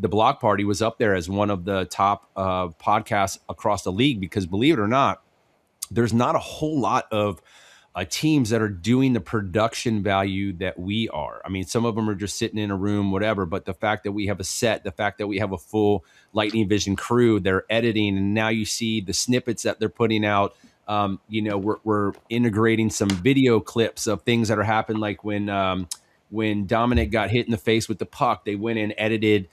the Block Party was up there as one of the top podcasts across the league, because believe it or not, there's not a whole lot of teams that are doing the production value that we are. I mean, some of them are just sitting in a room, whatever, but the fact that we have a set, the fact that we have a full Lightning Vision crew, they're editing, and now you see the snippets that they're putting out. We're integrating some video clips of things that are happening, like when Dominic got hit in the face with the puck, they went and edited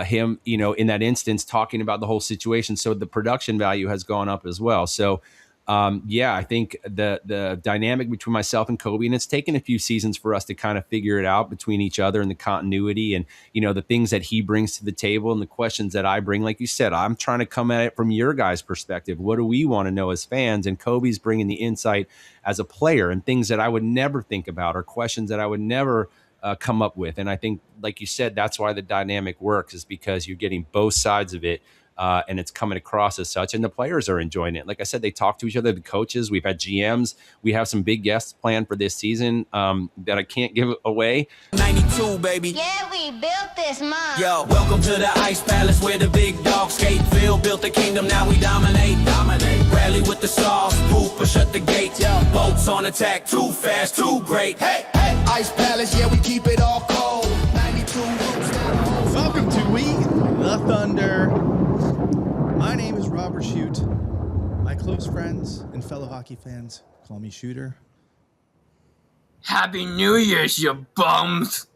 him, in that instance, talking about the whole situation. So the production value has gone up as well. So I think the dynamic between myself and Kobe, and it's taken a few seasons for us to kind of figure it out between each other and the continuity and, the things that he brings to the table and the questions that I bring. Like you said, I'm trying to come at it from your guys' perspective. What do we want to know as fans? And Kobe's bringing the insight as a player and things that I would never think about, or questions that I would never come up with. And I think, like you said, that's why the dynamic works, is because you're getting both sides of it. And it's coming across as such, and the players are enjoying it. Like I said, they talk to each other, the coaches. We've had GMs. We have some big guests planned for this season that I can't give away. 92, baby. Yeah, we built this, Mom. Yo, welcome to the Ice Palace where the big dogs skate. Phil built the kingdom, now we dominate. Rally with the sauce, Hooper shut the gate. Boats on attack, too fast, too great. Hey, Ice Palace, yeah, we keep it all cold. 92 roots down. Welcome to We the Thunder. My name is Robert Shute. My close friends and fellow hockey fans call me Shooter. Happy New Year's, you bums!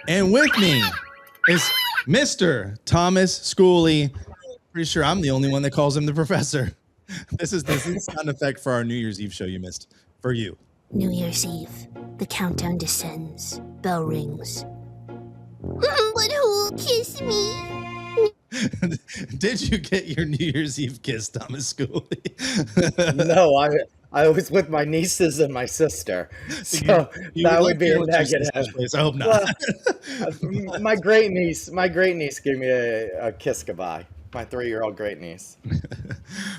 And with me is Mr. Thomas Schooley. Pretty sure I'm the only one that calls him the professor. This is the sound effect for our New Year's Eve show you missed. For you. New Year's Eve. The countdown descends. Bell rings. But who'll kiss me? Did you get your New Year's Eve kiss, Thomas Schooley? No, I was with my nieces and my sister, so that would be a negative. I hope not. Well, my great niece gave me a kiss goodbye. My 3-year-old great niece.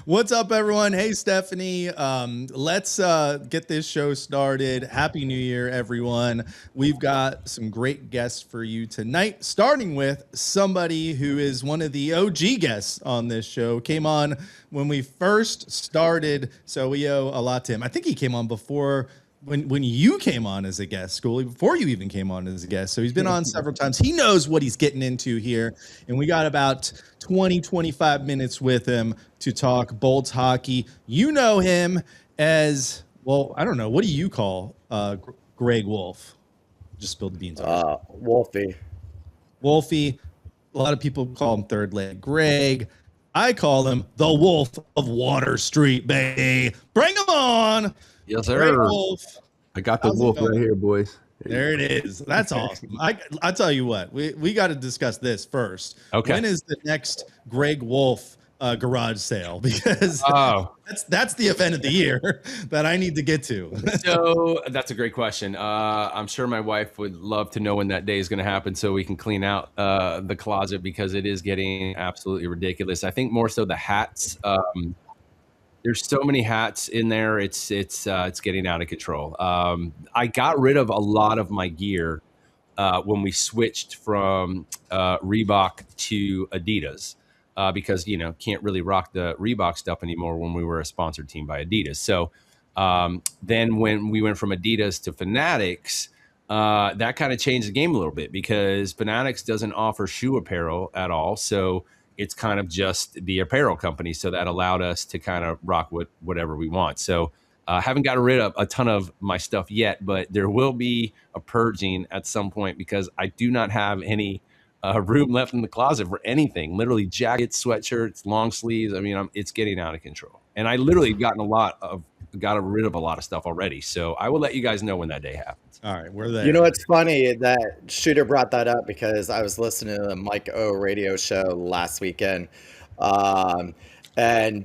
What's up, everyone? Hey, Stephanie. Let's get this show started. Happy New Year, everyone. We've got some great guests for you tonight, starting with somebody who is one of the OG guests on this show. Came on when we first started, so we owe a lot to him. I think he came on before when you came on as a guest, Schooley, before you even came on as a guest. So he's been on several times. He knows what he's getting into here. And we got about 20, 25 minutes with him to talk Bolts hockey. You know him as, well, I don't know. What do you call Greg Wolf? Just spilled the beans. Wolfie. Wolfie. A lot of people call him Third Leg Greg. I call him the Wolf of Water Street, baby. Bring him on. Yes, sir. Wolf. I got the wolf right here, boys. There it is. That's awesome. I tell you what, we got to discuss this first. Okay. When is the next Greg Wolf garage sale? Because that's the event of the year that I need to get to. So that's a great question. I'm sure my wife would love to know when that day is going to happen so we can clean out the closet, because it is getting absolutely ridiculous. I think more so the hats. There's so many hats in there. It's getting out of control. I got rid of a lot of my gear when we switched from Reebok to Adidas because can't really rock the Reebok stuff anymore when we were a sponsored team by Adidas. So then when we went from Adidas to Fanatics, that kind of changed the game a little bit, because Fanatics doesn't offer shoe apparel at all. So it's kind of just the apparel company. So that allowed us to kind of rock whatever we want. So haven't gotten rid of a ton of my stuff yet, but there will be a purging at some point, because I do not have any room left in the closet for anything. Literally jackets, sweatshirts, long sleeves. I mean, it's getting out of control. And I literally got rid of a lot of stuff already. So I will let you guys know when that day happens. All right, we're there. You know, it's funny that Shooter brought that up, because I was listening to the Mike O radio show last weekend, and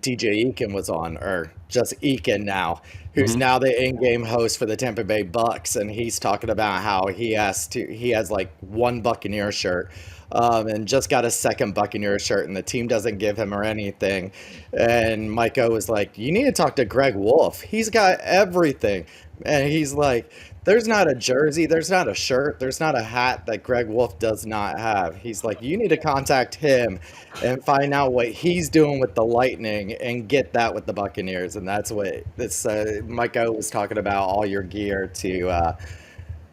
DJ Eakin was on, or just Eakin now, who's now the in-game host for the Tampa Bay Bucks, and he's talking about how he has like one Buccaneer shirt, and just got a second Buccaneer shirt, and the team doesn't give him or anything. And Mike O was like, "You need to talk to Greg Wolf. He's got everything." And he's like, "There's not a jersey, there's not a shirt, there's not a hat that Greg Wolf does not have." He's like, "You need to contact him and find out what he's doing with the Lightning and get that with the Buccaneers." And that's what this Mike O was talking about, all your gear to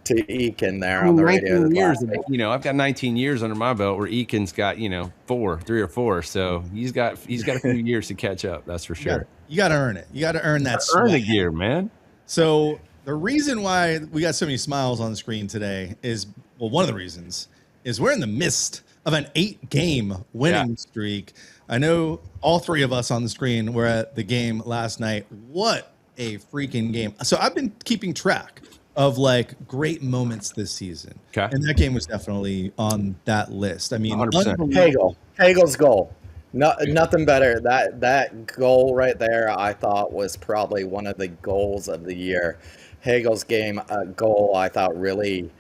Eakin there on the radio. 19 years, I've got 19 years under my belt, where Eakin's got 3 or 4. So he's got a few years to catch up. That's for sure. You got to earn it. You got to earn that. Earn the gear, man. So the reason why we got so many smiles on the screen today is, well, one of the reasons is we're in the midst of an 8-game winning streak. I know all 3 of us on the screen were at the game last night. What a freaking game. So I've been keeping track of great moments this season. Okay. And that game was definitely on that list. I mean, 100%. Hagel's goal. No, nothing better. That goal right there, I thought, was probably one of the goals of the year. Hagel's goal, I thought, really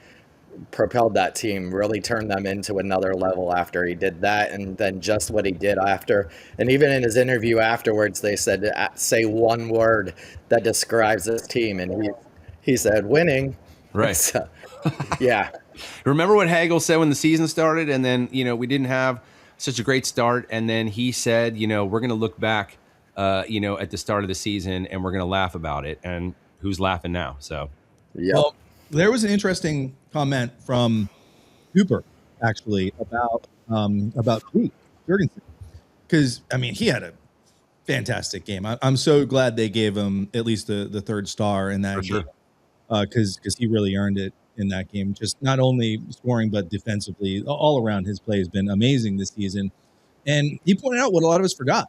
propelled that team, really turned them into another level after he did that, and then just what he did after. And even in his interview afterwards, they said, say one word that describes this team, and he said winning. Right. So, yeah. Remember what Hagel said when the season started, and then we didn't have such a great start, and then he said, we're going to look back, at the start of the season, and we're going to laugh about it. And who's laughing now? So, yeah. Well, there was an interesting comment from Cooper actually about Tate Jurgensen, because he had a fantastic game. I'm so glad they gave him at least the 3rd star in that game, because he really earned it in that game. Just not only scoring, but defensively, all around his play has been amazing this season. And he pointed out what a lot of us forgot.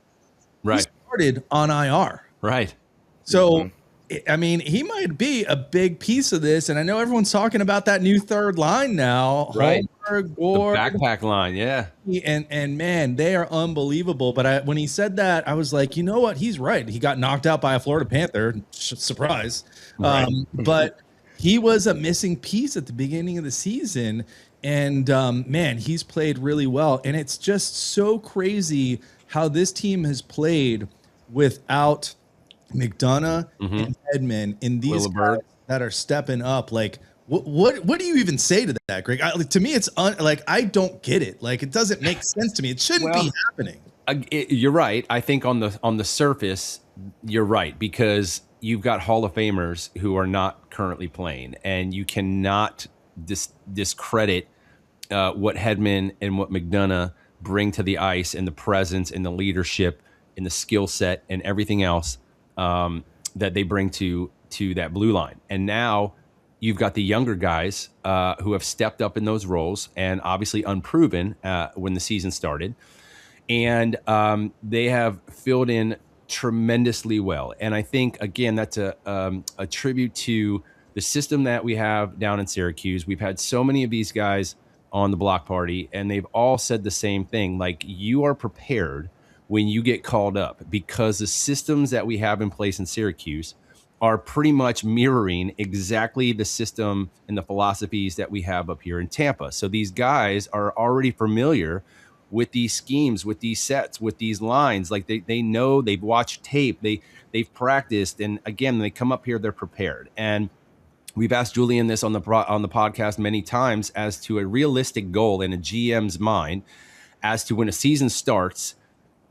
Right. He started on IR. Right. So, he might be a big piece of this. And I know everyone's talking about that new 3rd line now. Right. Homer, Gore, the backpack line. Yeah. And man, they are unbelievable. But when he said that, I was like, you know what? He's right. He got knocked out by a Florida Panther. Surprise. Right. But he was a missing piece at the beginning of the season. And man, he's played really well. And it's just so crazy how this team has played without McDonough and Hedman and these guys that are stepping up. What do you even say to that, Greg? To me, it's I don't get it. It doesn't make sense to me. It shouldn't be happening. You're right. I think on the surface, you're right, because you've got Hall of Famers who are not currently playing, and you cannot discredit what Hedman and what McDonough bring to the ice, and the presence and the leadership and the skill set and everything else that they bring to that blue line. And now you've got the younger guys who have stepped up in those roles, and obviously unproven when the season started. And they have filled in tremendously well. And I think, again, that's a tribute to the system that we have down in Syracuse. We've had so many of these guys on the block party, and they've all said the same thing. You are prepared when you get called up, because the systems that we have in place in Syracuse are pretty much mirroring exactly the system and the philosophies that we have up here in Tampa. So these guys are already familiar with these schemes, with these sets, with these lines. They know, they've watched tape, they've practiced, and again, they come up here, they're prepared. And we've asked Julian this on the podcast many times as to a realistic goal in a GM's mind as to when a season starts,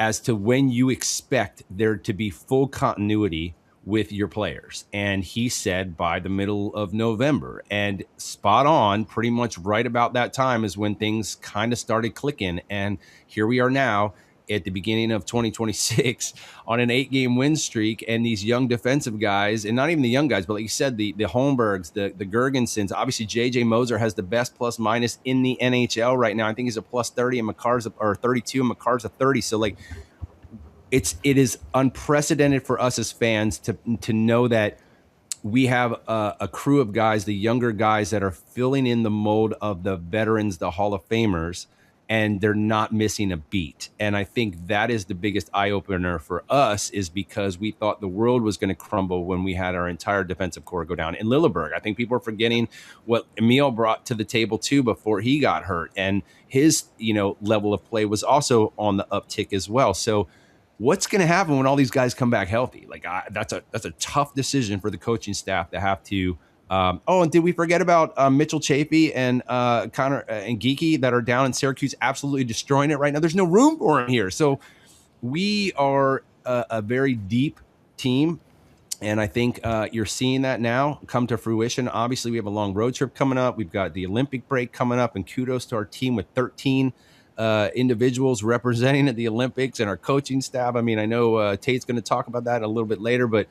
as to when you expect there to be full continuity with your players. And he said by the middle of November, and spot on, pretty much right about that time is when things kind of started clicking. And here we are now at the beginning of 2026 on an 8-game win streak, and these young defensive guys, and not even the young guys, but like you said, the Holmbergs, the Gergensons, obviously JJ Moser has the best plus minus in the NHL right now. I think he's a plus 30 and McCarr's or 32 and McCarr's a 30. So it is unprecedented for us as fans to know that we have a crew of guys, the younger guys that are filling in the mold of the veterans, the Hall of Famers, and they're not missing a beat. And I think that is the biggest eye opener for us, is because we thought the world was going to crumble when we had our entire defensive core go down in Lilleberg. I think people are forgetting what Emil brought to the table too before he got hurt, and his level of play was also on the uptick as well. So what's going to happen when all these guys come back healthy? Like that's a tough decision for the coaching staff to have to. And did we forget about Mitchell Chafee and Connor and Geeky that are down in Syracuse, absolutely destroying it right now? There's no room for them here. So we are a very deep team, and I think you're seeing that now come to fruition. Obviously, we have a long road trip coming up. We've got the Olympic break coming up, and kudos to our team with 13 individuals representing at the Olympics and our coaching staff. I mean, I know Tate's going to talk about that a little bit later, but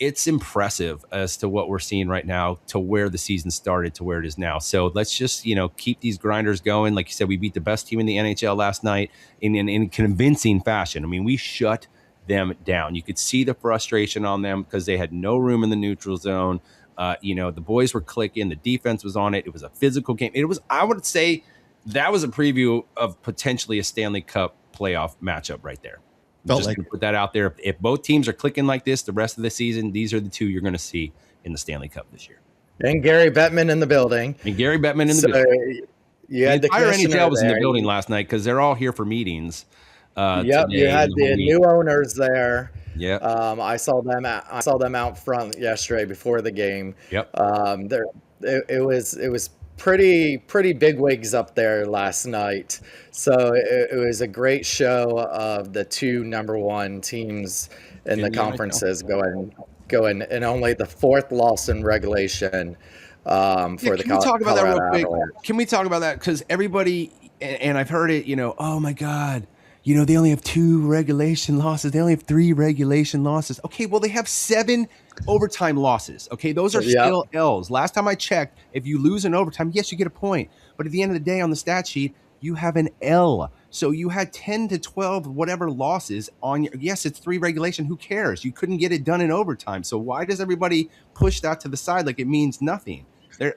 it's impressive as to what we're seeing right now, to where the season started to where it is now. So let's just, keep these grinders going. Like you said, we beat the best team in the NHL last night in convincing fashion. I mean, we shut them down. You could see the frustration on them because they had no room in the neutral zone. The boys were clicking. The defense was on it. It was a physical game. I would say that was a preview of potentially a Stanley Cup playoff matchup right there. Felt just like to put that out there. If both teams are clicking like this the rest of the season, these are the two you're going to see in the Stanley Cup this year. And Gary Bettman in the building. And Gary Bettman in the building. You had the entire NHL was in the there. building last night because they're all here for meetings. Yep, you had the new owners there. Yeah, I saw them. I saw them out front yesterday before the game. Yep. It was pretty big wigs up there last night. So it was a great show of the two number one teams in the conferences going, and only the fourth loss in regulation for the Colorado Avalanche. Can we talk about that real quick? Can we talk about that? Because everybody, and I've heard it, oh my God, they only have 2 regulation losses. They only have 3 regulation losses. Okay, well, they have 7 overtime losses. Okay, those are still L's. Last time I checked, if you lose in overtime, yes, you get a point. But at the end of the day on the stat sheet, you have an L. So you had 10 to 12 whatever losses on your, yes, it's 3 regulation. Who cares? You couldn't get it done in overtime. So why does everybody push that to the side like it means nothing?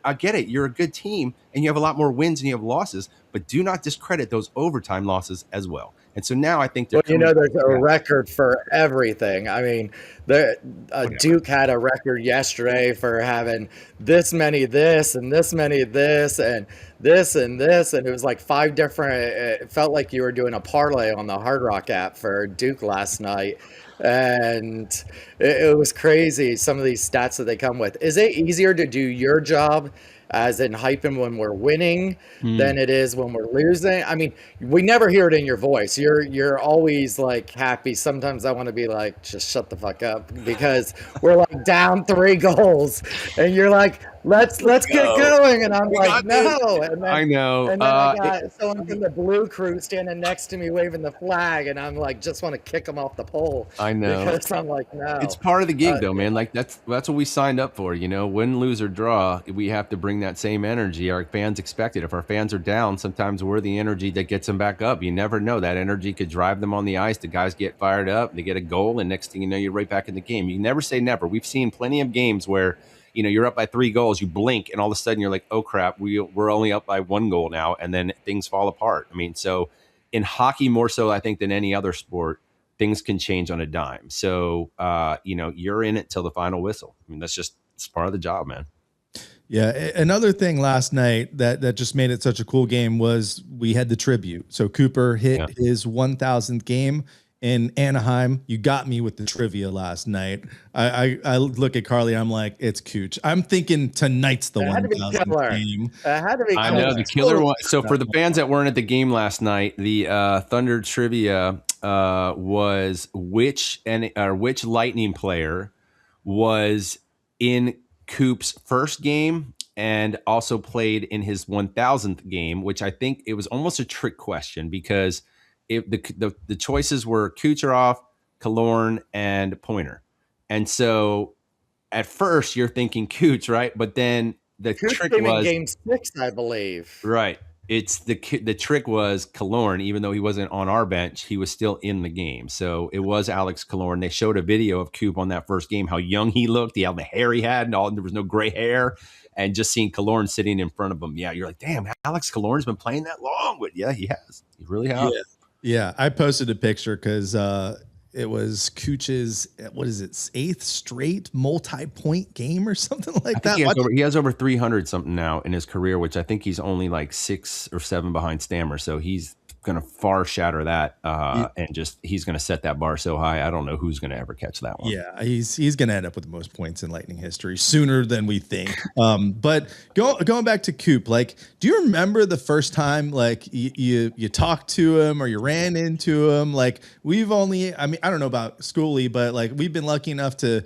I get it. You're a good team and you have a lot more wins than you have losses, but do not discredit those overtime losses as well. And so now I think there's a record for everything. I mean, Duke had a record yesterday for having this many this and this many this and this and this, and it was like 5 different. It felt like you were doing a parlay on the Hard Rock app for Duke last night, and it was crazy. Some of these stats that they come with. Is it easier to do your job, as in hyping when we're winning, than it is when we're losing? I mean, we never hear it in your voice. You're always like happy. Sometimes I want to be like, just shut the fuck up, because we're like down 3 goals, and you're like, let's get going, and I'm like, no. And then, I know. And then I got someone from the blue crew standing next to me waving the flag, and I'm like, just want to kick them off the pole. I know. Because I'm like, no. It's part of the gig, though, man. Like that's what we signed up for. Win, lose, or draw, we have to bring that same energy. Our fans expect it. If our fans are down, sometimes we're the energy that gets them back up. You never know. That energy could drive them on the ice. The guys get fired up. They get a goal, and next thing you know, you're right back in the game. You never say never. We've seen plenty of games where you're up by 3 goals, you blink, and all of a sudden you're like, oh crap, we're only up by 1 goal now, and then things fall apart. I mean, so in hockey more so, I think, than any other sport, things can change on a dime. So, you're in it till the final whistle. I mean, it's part of the job, man. Yeah. Another thing last night that just made it such a cool game was we had the tribute. So Cooper hit his 1,000th game in Anaheim. You got me with the trivia last night. I look at Carly. I'm like, it's Cooch. I'm thinking tonight's the 1,000th game. Had to be. I know the killer one. So for the fans that weren't at the game last night, the Thunder trivia was which Lightning player was in Coop's first game and also played in his 1,000th game, which I think it was almost a trick question because the choices were Kucherov, Killorn, and Pointer. And so at first you're thinking Cooch, right? But then the Cooch trick came was in game 6, I believe. Right. It's the trick was Killorn, even though he wasn't on our bench, he was still in the game. So it was Alex Killorn. They showed a video of Coop on that first game, how young he looked, how the hair he had, and there was no gray hair. and just seeing Killorn sitting in front of him. Yeah, you're like, damn, Alex Killorn's been playing that long. But yeah, he has. He really has. Yeah, I posted a picture because it was Cooch's, what is it, 8th straight multi-point game or something like that. He has over 300 something now in his career, which I think he's only like 6 or 7 behind Stammer. So he's going to far shatter that, and just he's going to set that bar so high. I don't know who's going to ever catch that one. Yeah, he's going to end up with the most points in Lightning history sooner than we think. But going back to Coop, like, do you remember the first time like you talked to him or you ran into him? Like, I don't know about Schooley, but like we've been lucky enough to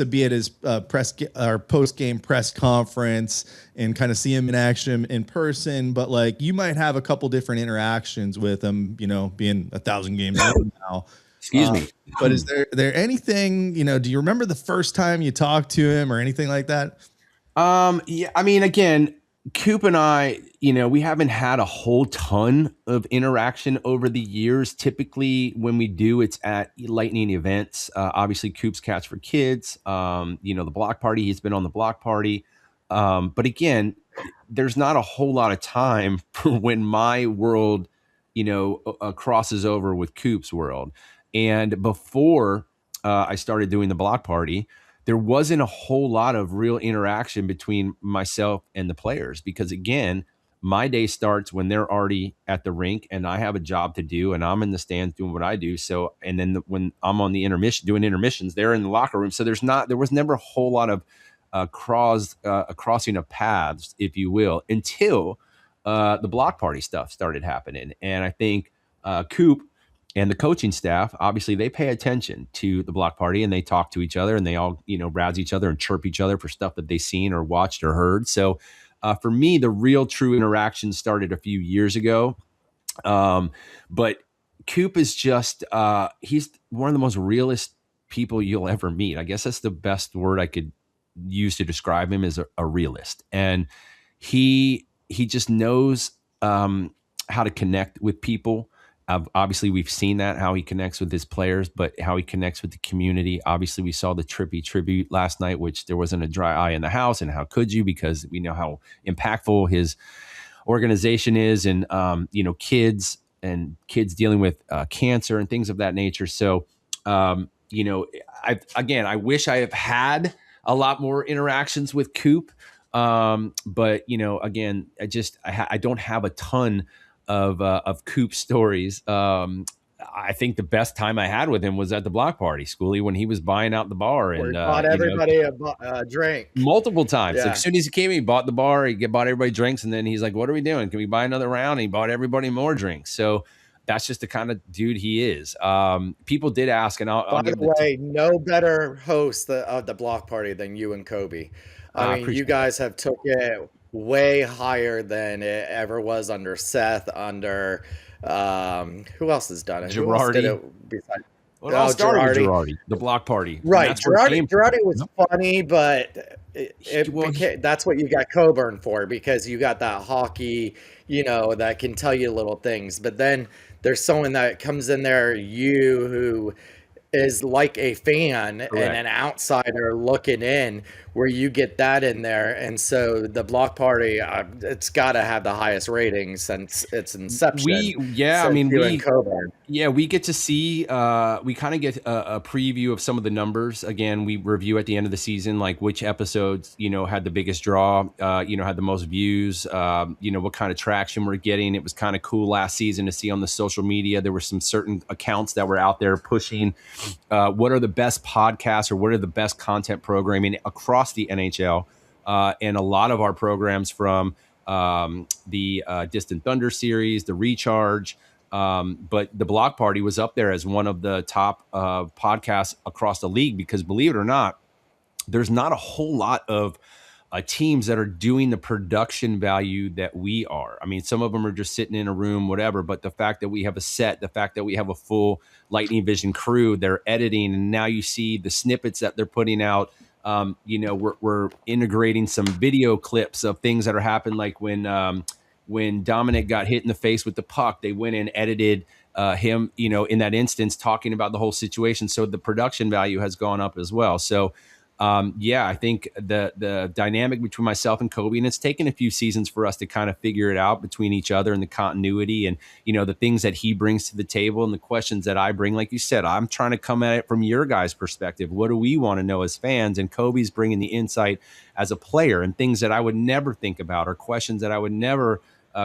be at his post-game press conference and kind of see him in action in person. But like, you might have a couple different interactions with him, you know, being 1,000 games old now. Excuse me. But is there anything, you know, do you remember the first time you talked to him or anything like that? Yeah, I mean, again, Coop and I, you know, we haven't had a whole ton of interaction over the years. Typically, when we do, it's at Lightning events. Obviously, Coop's Catch for Kids. You know, the block party. He's been on the block party. But again, there's not a whole lot of time for when my world, you know, crosses over with Coop's world. And before I started doing the block party, there wasn't a whole lot of real interaction between myself and the players because, again, my day starts when they're already at the rink and I have a job to do and I'm in the stands doing what I do. So, and then when I'm on the doing intermissions, they're in the locker room. So there was never a whole lot of crossing of paths, if you will, until the block party stuff started happening. And I think Coop and the coaching staff, obviously, they pay attention to the block party and they talk to each other and they all, you know, razz each other and chirp each other for stuff that they've seen or watched or heard. So for me, the real true interaction started a few years ago. But Coop is just, he's one of the most realist people you'll ever meet. I guess that's the best word I could use to describe him, is a realist. And he just knows how to connect with people. Obviously, we've seen that, how he connects with his players, but how he connects with the community. Obviously, we saw the Trippy tribute last night, which there wasn't a dry eye in the house. And how could you? Because we know how impactful his organization is, and you know, kids dealing with cancer and things of that nature. So, you know, I wish I have had a lot more interactions with Coop, but you know, again, I don't have a ton of Coop stories. I think the best time I had with him was at the block party, Schooley, when he was buying out the bar and bought everybody a drink multiple times. Yeah. Like, as soon as he came, he bought the bar, he bought everybody drinks, and then he's like, "What are we doing? Can we buy another round?" And he bought everybody more drinks. So that's just the kind of dude he is. People did ask, and I'll by the way, no better host of the block party than you and Kobe. I mean, you guys have took it way higher than it ever was under Seth, under who else has done it? Who else did it besides? Girardi, the block party. Right. Girardi was funny, but that's what you got Coburn for, because you got that hockey, you know, that can tell you little things. But then there's someone that comes in there, who is like a fan and an outsider looking in, where you get that in there. And so the block party, it's got to have the highest ratings since its inception. We get to see, we kind of get a preview of some of the numbers. Again, we review at the end of the season, like which episodes, you know, had the biggest draw, you know, had the most views, you know, what kind of traction we're getting. It was kind of cool last season to see on the social media. There were some certain accounts that were out there pushing what are the best podcasts or what are the best content programming across the NHL. And a lot of our programs, from the Distant Thunder series, the Recharge, but the block party was up there as one of the top podcasts across the league, because believe it or not, there's not a whole lot of teams that are doing the production value that we are. I mean, some of them are just sitting in a room, whatever, but the fact that we have a set, the fact that we have a full Lightning Vision crew, they're editing, and now you see the snippets that they're putting out. You know, we're integrating some video clips of things that are happening, like when Dominic got hit in the face with the puck, they went and edited him, you know, in that instance, talking about the whole situation. So the production value has gone up as well. So yeah, I think the dynamic between myself and Kobe, and it's taken a few seasons for us to kind of figure it out between each other and the continuity and, the things that he brings to the table and the questions that I bring. Like you said, I'm trying to come at it from your guys' perspective. What do we want to know as fans? And Kobe's bringing the insight as a player and things that I would never think about or questions that I would never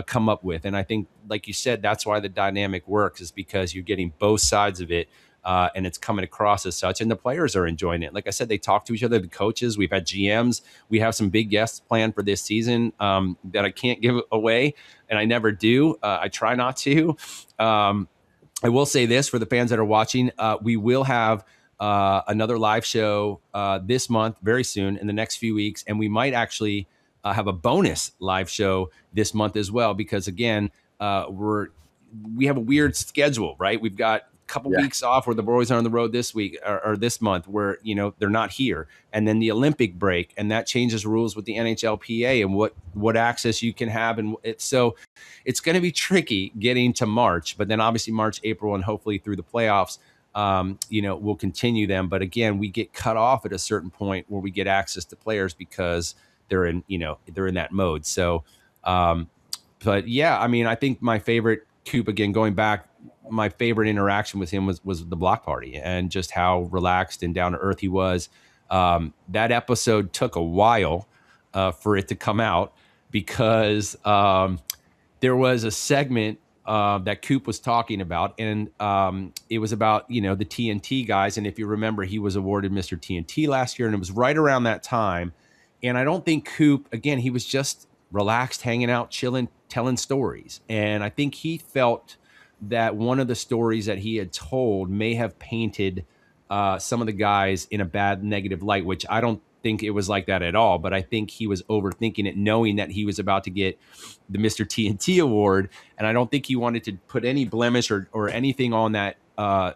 come up with. And I think, like you said, that's why the dynamic works, is because you're getting both sides of it. And it's coming across as such, and the players are enjoying it. Like I said, they talk to each other, the coaches. We've had GMs. We have some big guests planned for this season that I can't give away, and I never do. I try not to. I will say this for the fans that are watching: we will have another live show this month, very soon, in the next few weeks, and we might actually have a bonus live show this month as well, because again, we have a weird schedule, right? We've got couple weeks off where the boys are on the road this week or this month where, they're not here. And then the Olympic break, and that changes rules with the NHLPA and what access you can have. And so it's going to be tricky getting to March, but then obviously March, April, and hopefully through the playoffs, we'll continue them. But again, we get cut off at a certain point where we get access to players because they're in that mode. So, but yeah, I mean, I think my favorite Coop, again, going back, my favorite interaction with him was the block party and just how relaxed and down to earth he was. That episode took a while for it to come out because there was a segment that Coop was talking about, and it was about, the TNT guys. And if you remember, he was awarded Mr. TNT last year, and it was right around that time. And I don't think Coop, again, he was just relaxed, hanging out, chilling, telling stories. And I think he felt that one of the stories that he had told may have painted some of the guys in a bad, negative light, which I don't think it was like that at all. But I think he was overthinking it, knowing that he was about to get the Mr. TNT award. And I don't think he wanted to put any blemish or anything on that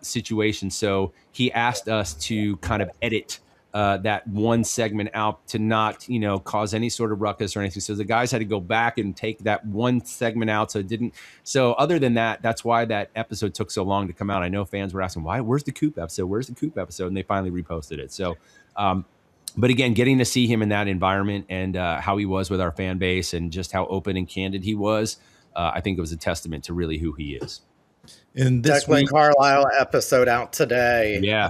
situation. So he asked us to kind of edit that one segment out to not, cause any sort of ruckus or anything. So the guys had to go back and take that one segment out. So it didn't. So other than that, that's why that episode took so long to come out. I know fans were asking, where's the Coop episode? Where's the Coop episode? And they finally reposted it. So, but again, getting to see him in that environment and how he was with our fan base and just how open and candid he was, I think it was a testament to really who he is. In this Declan week, Carlisle episode out today. Yeah.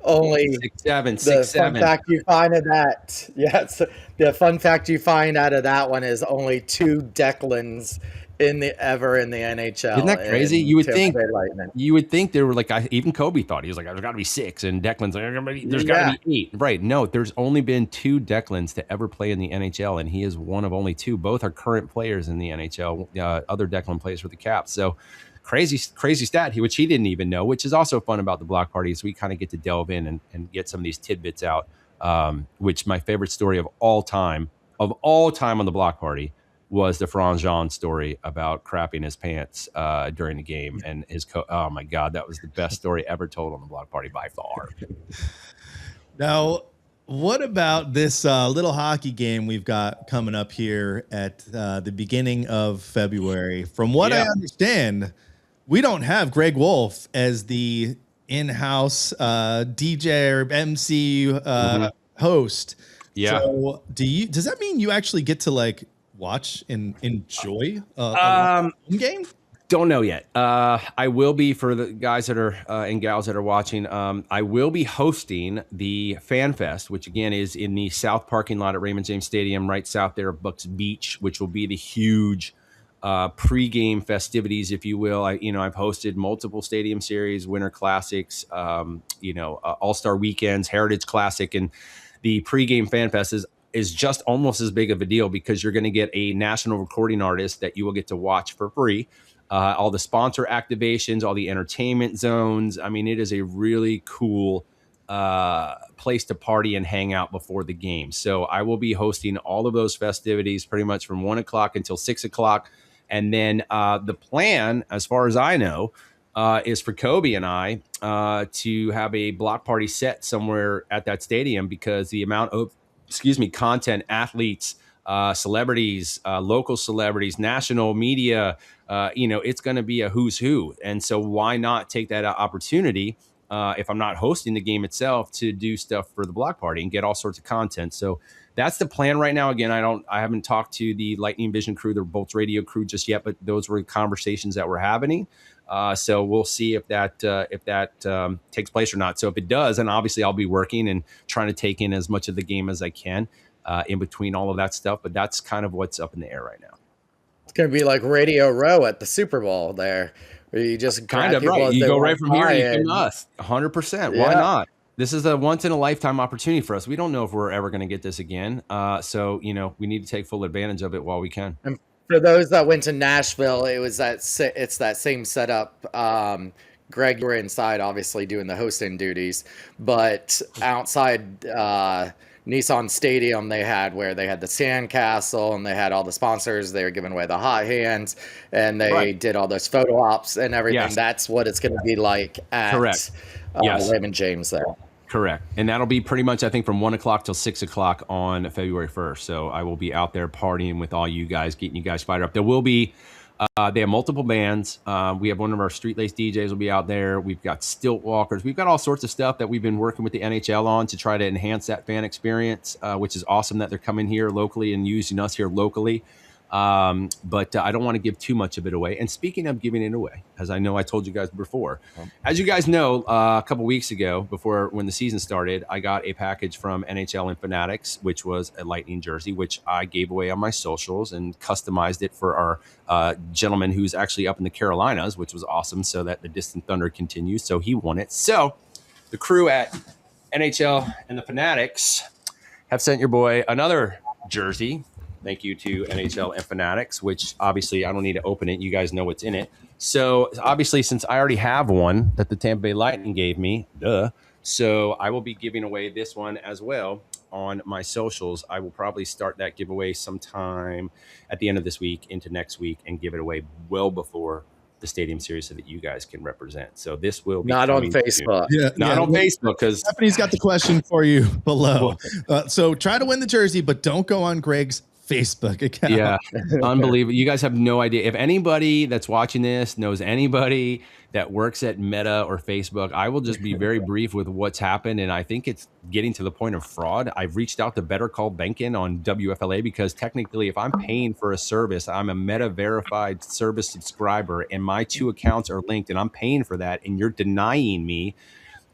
Only 6'7", fun fact you find of that. Yes, the fun fact you find out of that one is only 2 Declans ever in the NHL. Isn't that crazy? You would think there were even Kobe thought he was like, there's got to be 6, and Declan's like, there's got to be 8. Right? No, there's only been 2 Declans to ever play in the NHL, and he is one of only 2. Both are current players in the NHL. Other Declan plays for the Caps. So. Crazy stat, which he didn't even know, which is also fun about the block parties. We kind of get to delve in and get some of these tidbits out, which my favorite story of all time on the block party was the Franz Jean story about crapping his pants during the game. And oh my God, that was the best story ever told on the block party by far. Now, what about this little hockey game we've got coming up here at the beginning of February? From what I understand, we don't have Greg Wolf as the in-house DJ or MC host. Yeah. So does that mean you actually get to watch and enjoy a game? Don't know yet. I will be, for the guys that are and gals that are watching, I will be hosting the Fan Fest, which again is in the south parking lot at Raymond James Stadium, right south there of Bucks Beach, which will be the huge pre-game festivities, if you will. I've hosted multiple stadium series, winter classics, all-star weekends, heritage classic, and the pre-game Fan Fest is just almost as big of a deal because you're going to get a national recording artist that you will get to watch for free. All the sponsor activations, all the entertainment zones. I mean, it is a really cool place to party and hang out before the game. So I will be hosting all of those festivities pretty much from 1 o'clock until 6 o'clock. And then the plan, as far as I know, is for Kobe and I to have a block party set somewhere at that stadium because the amount of, content, athletes, celebrities, local celebrities, national media, it's going to be a who's who. And so why not take that opportunity if I'm not hosting the game itself, to do stuff for the block party and get all sorts of content. So that's the plan right now. Again, I haven't talked to the Lightning Vision crew, the Bolts Radio crew just yet, but those were conversations that we're having. So we'll see if that takes place or not. So if it does, then obviously I'll be working and trying to take in as much of the game as I can in between all of that stuff. But that's kind of what's up in the air right now. It's going to be like Radio Row at the Super Bowl there, where you just kind of right. You go right from here and you come to us. 100%. Why not? This is a once in a lifetime opportunity for us. We don't know if we're ever going to get this again. So, we need to take full advantage of it while we can. And for those that went to Nashville, it's that same setup. Greg, you were inside, obviously doing the hosting duties, but outside Nissan Stadium, they had the sandcastle and they had all the sponsors. They were giving away the hot hands, and they did all those photo ops and everything. Yes. That's what it's going to be like at Raymond James there. Correct. And that'll be pretty much, I think, from 1 o'clock till 6 o'clock on February 1st. So I will be out there partying with all you guys, getting you guys fired up. There will be, they have multiple bands. We have one of our Street Lace DJs will be out there. We've got stilt walkers. We've got all sorts of stuff that we've been working with the NHL on to try to enhance that fan experience, which is awesome that they're coming here locally and using us here locally. But I don't want to give too much of it away. And speaking of giving it away, as I know I told you guys before, as you guys know, a couple weeks ago, when the season started, I got a package from NHL and Fanatics, which was a Lightning jersey, which I gave away on my socials and customized it for our gentleman who's actually up in the Carolinas, which was awesome, so that the Distant Thunder continues. So he won it. So the crew at NHL and the Fanatics have sent your boy another jersey. Thank you to NHL and Fanatics, which obviously I don't need to open it. You guys know what's in it. So obviously, since I already have one that the Tampa Bay Lightning gave me, so I will be giving away this one as well on my socials. I will probably start that giveaway sometime at the end of this week into next week and give it away well before the Stadium Series so that you guys can represent. So this will be not on Facebook. Not on Facebook, because Stephanie's got the question for you below. So try to win the jersey, but don't go on Greg's Facebook account. Yeah, unbelievable. You guys have no idea. If anybody that's watching this knows anybody that works at Meta or Facebook, I will just be very brief with what's happened. And I think it's getting to the point of fraud. I've reached out to Better Call Banking on WFLA because technically if I'm paying for a service, I'm a Meta verified service subscriber and my two accounts are linked and I'm paying for that and you're denying me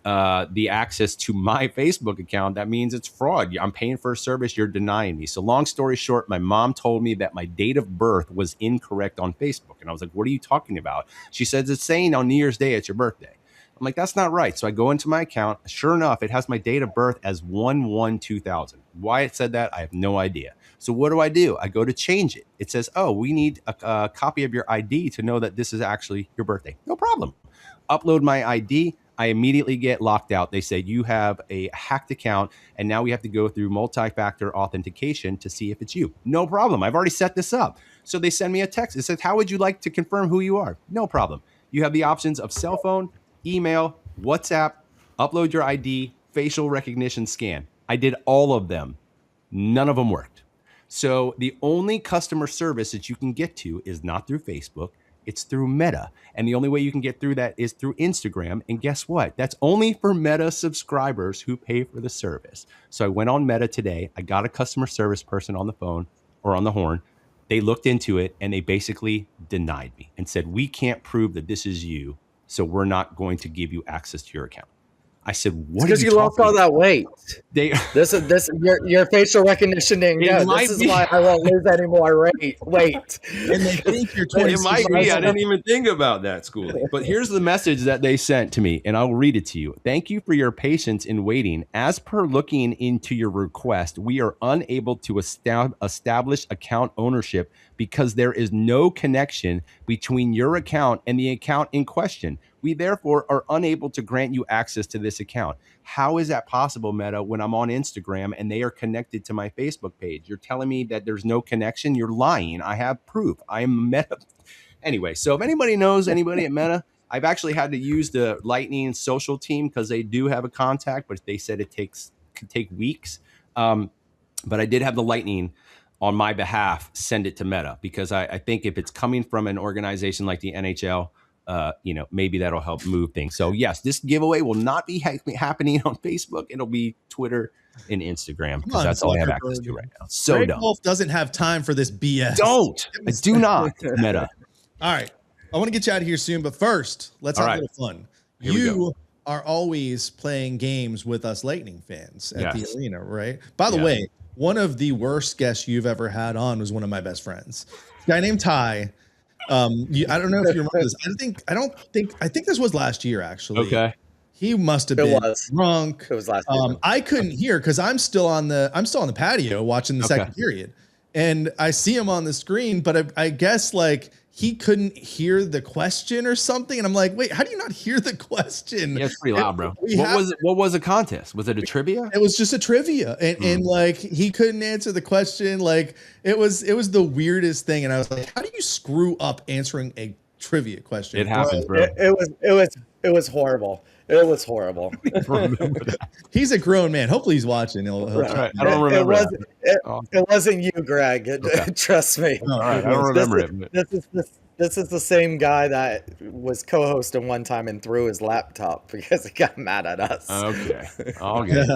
the access to my Facebook account, that means it's fraud. I'm paying for a service, you're denying me. So long story short, my mom told me that my date of birth was incorrect on Facebook. And I was like, what are you talking about? She says, it's saying on New Year's Day, it's your birthday. I'm like, that's not right. So I go into my account. Sure enough, it has my date of birth as 1/1/2000. Why it said that, I have no idea. So what do? I go to change it. It says, oh, we need a copy of your ID to know that this is actually your birthday. No problem. Upload my ID. I immediately get locked out. They say you have a hacked account and now we have to go through multi-factor authentication to see if it's you. No problem. I've already set this up. So they send me a text. It says, how would you like to confirm who you are? No problem. You have the options of cell phone, email, WhatsApp, upload your ID, facial recognition scan. I did all of them. None of them worked. So the only customer service that you can get to is not through Facebook. It's through Meta. And the only way you can get through that is through Instagram. And guess what? That's only for Meta subscribers who pay for the service. So I went on Meta today. I got a customer service person on the phone or on the horn. They looked into it and they basically denied me and said, we can't prove that this is you. So we're not going to give you access to your account. I said, what? Because you lost all that weight. Your facial recognition didn't go. This is why I won't lose any more weight. And they think you're 20. It might be. I didn't even think about that, Schooley. But here's the message that they sent to me, and I'll read it to you. Thank you for your patience in waiting. As per looking into your request, we are unable to establish account ownership because there is no connection between your account and the account in question. We therefore are unable to grant you access to this account. How is that possible, Meta, when I'm on Instagram and they are connected to my Facebook page? You're telling me that there's no connection? You're lying. I have proof. I am Meta. Anyway, so if anybody knows anybody at Meta, I've actually had to use the Lightning social team because they do have a contact, but they said it could take weeks. But I did have the Lightning on my behalf send it to Meta because I think if it's coming from an organization like the NHL, maybe that'll help move things. So yes, this giveaway will not be happening on Facebook. It'll be Twitter and Instagram because that's all I have access to right now. So Greg dumb. Wolf doesn't have time for this BS. I do not. Meta. All right. I want to get you out of here soon, but first, let's have a little fun. You are always playing games with us Lightning fans at the arena, right? By the way, one of the worst guests you've ever had on was one of my best friends. A guy named Ty. I don't know if you remember this. I think this was last year, actually. Okay. He must have been drunk. It was last year. I couldn't hear because I'm still on the patio watching the second period. And I see him on the screen, but I guess like he couldn't hear the question or something. And I'm like, wait, how do you not hear the question? Yeah, it's pretty loud, bro. What was the contest? Was it a trivia? It was just a trivia. And like he couldn't answer the question. Like it was the weirdest thing. And I was like, how do you screw up answering a trivia question? It happens, bro. It was horrible. It was horrible. He's a grown man. Hopefully he's watching. He'll right. I don't remember. It wasn't you, Greg. Okay. Trust me. All right. I don't remember it. This is the same guy that was co-hosting one time and threw his laptop because he got mad at us. Okay. All good.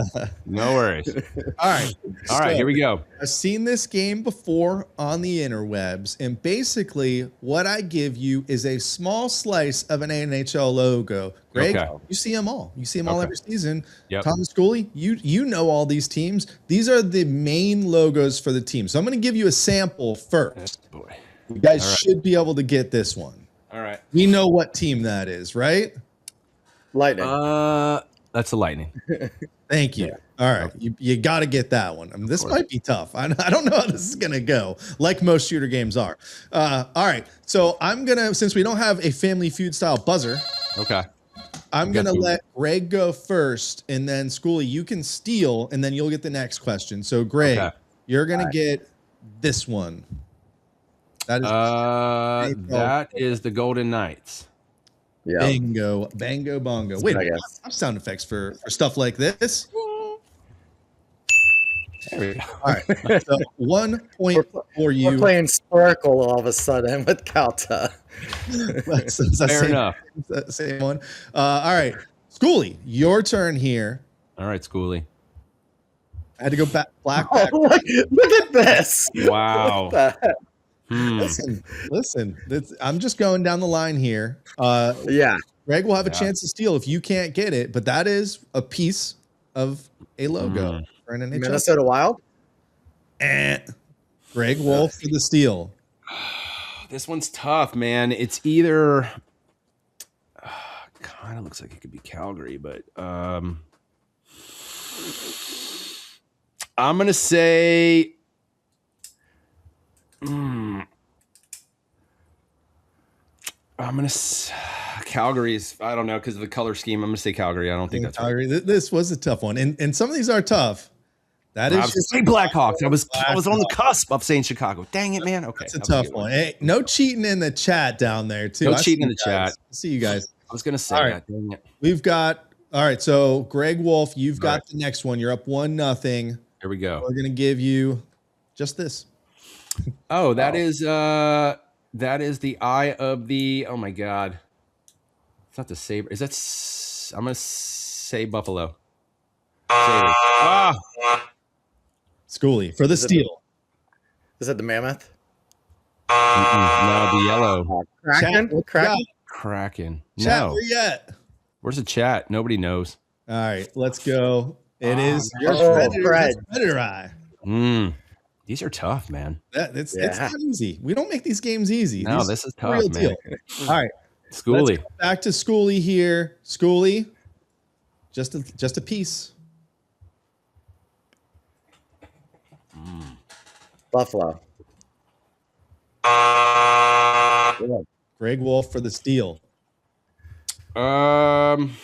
No worries. All right. All right. Here we go. I've seen this game before on the interwebs, and basically what I give you is a small slice of an NHL logo. Greg, you see them all. You see them all every season. Yep. Thomas Schooley, you know all these teams. These are the main logos for the team. So I'm going to give you a sample first. Oh, boy. You guys should be able to get this one. All right. We know what team that is, right? Lightning. That's the Lightning. Thank you. All right. You got to get that one. I mean, this might be tough. I don't know how this is going to go, like most shooter games are. All right. So I'm going to, since we don't have a Family Feud style buzzer. Okay. I'm going to let Greg go first, and then Schooley, you can steal, and then you'll get the next question. So Greg, you're going to get this one. That is the Golden Knights. Yeah. Bingo, bango, bongo. Wait, I have sound effects for stuff like this. There we go. All right. So 1 point for you. We're playing Sparkle all of a sudden with Calta. Fair enough. Same one. All right. Schooley, your turn here. All right, Schooley. I had to go back. Black. Look at this. Wow. Listen. I'm just going down the line here. Greg will have a chance to steal if you can't get it, but that is a piece of a logo for an NHL. Minnesota Wild. Greg Wolf for the steal. This one's tough, man. It's either kind of looks like it could be Calgary, but I'm gonna say. Calgary's. I don't know because of the color scheme. I'm gonna say Calgary. I don't think that's Calgary. Right. This was a tough one, and some of these are tough. That is just Blackhawks. I was on the cusp of saying Chicago. Dang it, man. Okay, that's a tough one. Hey, no cheating in the chat down there too. No cheating in the chat. See you guys. I was gonna say that. Dang it. We've got. All right, so Greg Wolf, you've got the next one. You're up 1-0. Here we go. We're gonna give you just this. Oh, that is the eye of the. Oh my God, it's not the saber. Is that? I'm gonna say Buffalo. Schooley for the steal. Is it the Mammoth? No, the yellow. Kraken. No. Chat, where you at? Where's the chat? Nobody knows. All right, let's go. It is your Predator eye. These are tough, man. It's not easy. We don't make these games easy. No, this is tough, man. Deal. All right, Schooley. Let's go back to Schooley here. Schooley, just a piece. Buffalo. Greg Wolf for the steal. I'm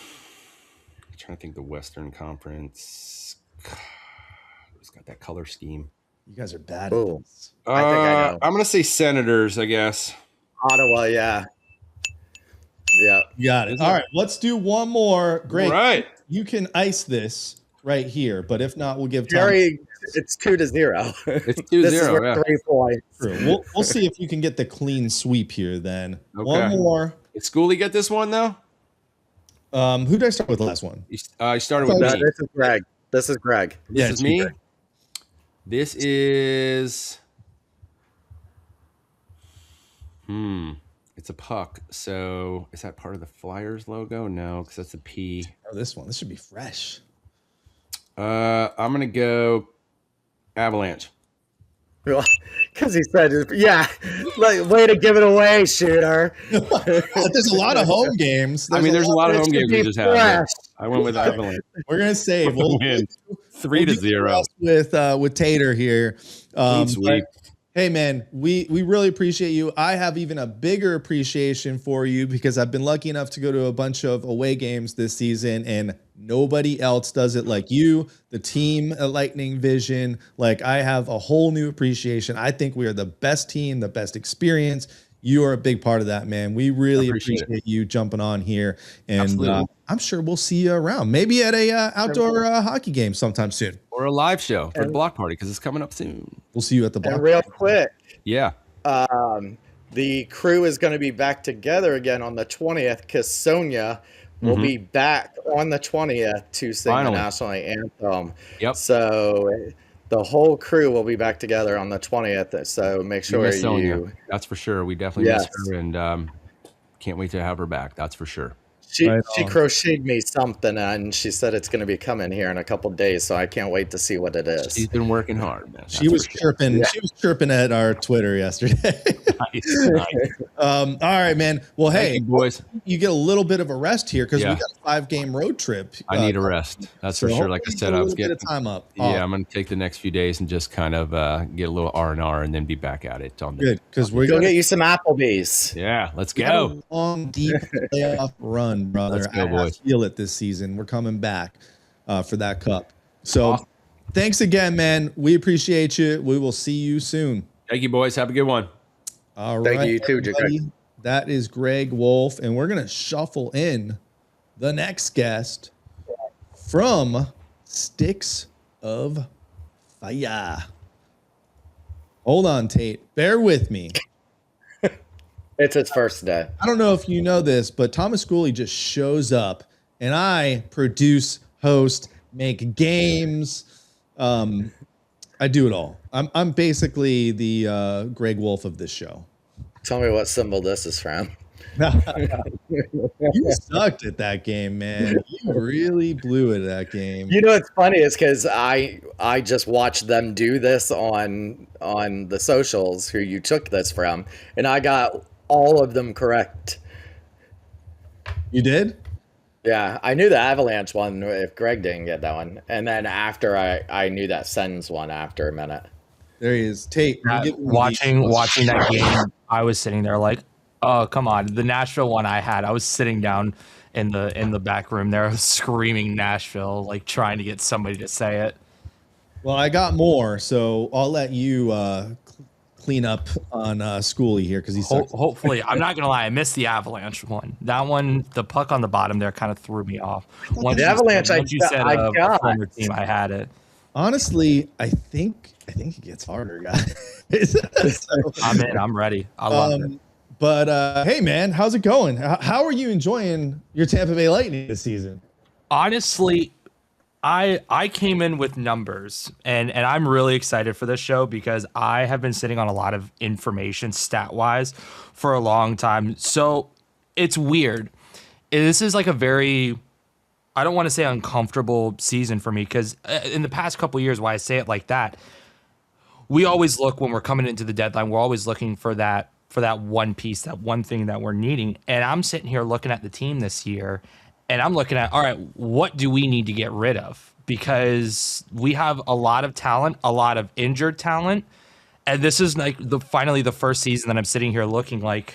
trying to think the Western Conference. Who's got that color scheme? You guys are bad. I think I know. I'm gonna say Senators, I guess. Ottawa, yeah. Yeah. You got it. All right, let's do one more. Great. All right. You can ice this right here, but if not, we'll give Tom. It's 2-0. It's 2-0. This is worth 3 points. True. We'll see if you can get the clean sweep here then. Okay. One more. Did Schooley get this one though? Who did I start with the last one? You started with No, me. this is Greg. This is Greg. This is me. Greg. This is. It's a puck. So is that part of the Flyers logo? No, because that's a P. Oh, this one. This should be fresh. I'm gonna go Avalanche. Because he said, yeah, like, way to give it away, shooter. There's a lot of home games. There's a lot of home games we just had. fresh. I went with Avalanche. We're gonna save. We'll win we'll 3-0 with Tater here. Sweet. Hey man, we really appreciate you. I have even a bigger appreciation for you because I've been lucky enough to go to a bunch of away games this season, and nobody else does it like you. The team at Lightning Vision, like I have a whole new appreciation. I think we are the best team, the best experience. You are a big part of that, man. We really appreciate you jumping on here, and I'm sure we'll see you around. Maybe at a outdoor hockey game sometime soon, or a live show for the block party because it's coming up soon. We'll see you at the block. And real quick, yeah, the crew is going to be back together again on the 20th because Sonia will be back on the 20th to sing the national anthem. Yep. So the whole crew will be back together on the 20th. So make sure you. That's for sure. We definitely miss her, and can't wait to have her back. That's for sure. She crocheted me something, and she said it's going to be coming here in a couple of days. So I can't wait to see what it is. She's been working hard, man. She was chirping. Yeah. She was chirping at our Twitter yesterday. Nice. All right, man. Well, hey, boys, you get a little bit of a rest here because we got a 5-game road trip. I need a rest. That's for sure. Like I said, I was getting a time up. Yeah, I'm going to take the next few days and just kind of get a little R&R and then be back at it. On good because we're going to get you some Applebee's. Yeah, let's go. Long, deep playoff run, brother. Let's go, boys. I feel it this season. We're coming back for that cup. So thanks again, man. We appreciate you. We will see you soon. Thank you, boys. Have a good one. All right. Thank you, too, Greg. That is Greg Wolf, and we're going to shuffle in the next guest from Sticks of Fire. Hold on, Tate. Bear with me. It's his first day. I don't know if you know this, but Thomas Schooley just shows up, and I produce, host, make games. I do it all. I'm basically the Greg Wolf of this show. Tell me what symbol this is from. You sucked at that game, man. You really blew it at that game. You know what's funny is because I just watched them do this on the socials who you took this from, and I got all of them correct. You did? Yeah, I knew the Avalanche one if Greg didn't get that one. And then after I knew that Sens one after a minute. There he is. Tate, watching that game, I was sitting there like, oh, come on. The Nashville one I was sitting down in the back room there screaming Nashville, like trying to get somebody to say it. Well, I got more, so I'll let you clean up on Schooley here because he's hopefully. I'm not gonna lie, I missed the Avalanche one. That one, the puck on the bottom there kind of threw me off. The Avalanche, you said a former team, I had it. Honestly, I think it gets harder, guys. So, I'm in. I'm ready. I love it. But hey, man, how's it going? How are you enjoying your Tampa Bay Lightning this season? Honestly, I came in with numbers, and I'm really excited for this show because I have been sitting on a lot of information stat-wise for a long time. So it's weird. This is like a very, I don't want to say uncomfortable season for me because in the past couple of years, why I say it like that, we always look when we're coming into the deadline, we're always looking for that one piece, that one thing that we're needing. And I'm sitting here looking at the team this year, and I'm looking at, all right, what do we need to get rid of? Because we have a lot of talent, a lot of injured talent. And this is like finally the first season that I'm sitting here looking like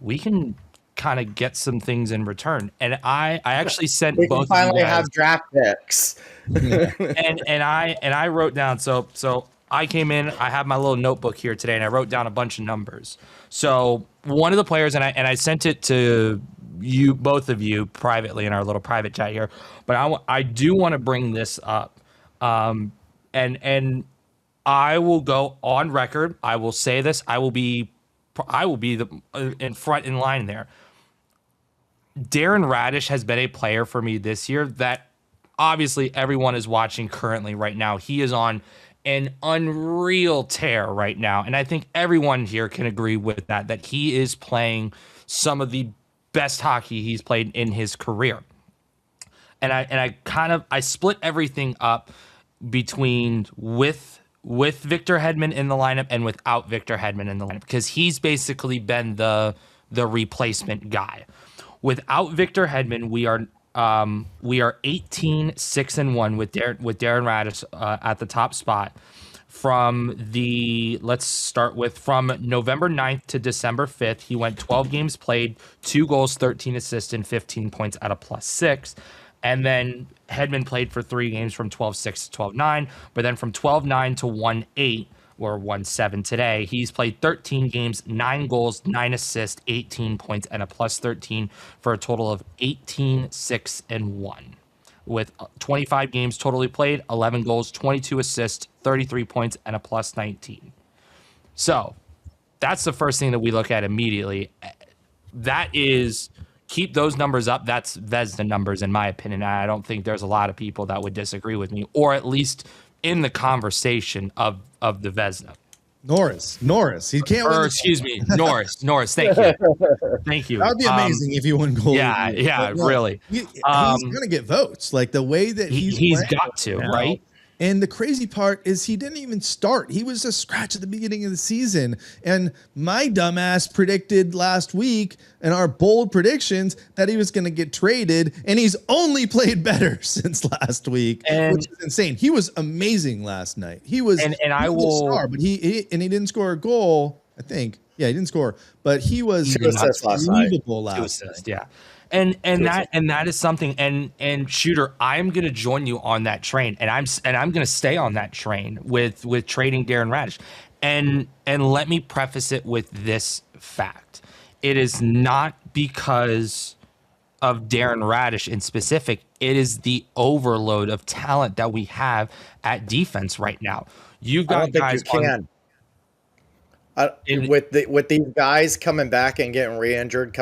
we can kind of get some things in return. And I actually sent we both can finally of you guys, have draft picks. and I wrote down, so I came in, I have my little notebook here today, and I wrote down a bunch of numbers. So one of the players, and I sent it to you, both of you, privately in our little private chat here, but I do want to bring this up, and I will go on record. I will say this. I will be in front in line there. Darren Radish has been a player for me this year that obviously everyone is watching currently right now. He is on an unreal tear right now. And I think everyone here can agree with that he is playing some of the best hockey he's played in his career. And I split everything up between with Victor Hedman in the lineup and without Victor Hedman in the lineup, because he's basically been the replacement guy. Without Victor Hedman, we are 18-6-1 with Darren Radish at the top spot. From November 9th to December 5th, he went 12 games played, 2 goals, 13 assists, and 15 points at a +6. And then Hedman played for 3 games from 12-6 to 12-9, but then from 12-9 to 1-8, or 1-7 today, he's played 13 games, 9 goals, 9 assists, 18 points, and a +13 for a total of 18-6-1. With 25 games totally played, 11 goals, 22 assists, 33 points, and a +19. So that's the first thing that we look at immediately. That is, keep those numbers up. That's Vezina numbers, in my opinion. I don't think there's a lot of people that would disagree with me, or at least in the conversation of the Vezina. Norris. He can't win. Or excuse me, Norris. Thank you. That would be amazing if you won goal. Yeah, really. He's gonna get votes. Like the way that he's got to, now, right? And the crazy part is he didn't even start. He was a scratch at the beginning of the season. And my dumbass predicted last week in our bold predictions that he was going to get traded, and he's only played better since last week, which is insane. He was amazing last night. He was a star, but he didn't score a goal, I think. Yeah, he didn't score, but he was unbelievable last night. Yeah. And that is something, and Shooter, I'm gonna join you on that train, and I'm gonna stay on that train with trading Darren Radish, and let me preface it with this fact: it is not because of Darren Radish in specific; it is the overload of talent that we have at defense right now. You've got guys with these guys coming back and getting re-injured,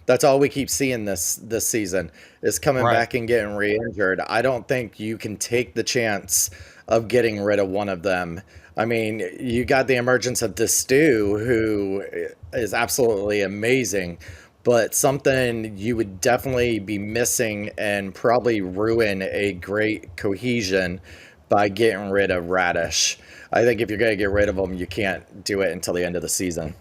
that's all we keep seeing this season is coming back and getting re-injured. I don't think you can take the chance of getting rid of one of them. I mean, you got the emergence of Destu, who is absolutely amazing, but something you would definitely be missing and probably ruin a great cohesion by getting rid of Radish. I think if you're going to get rid of them, you can't do it until the end of the season.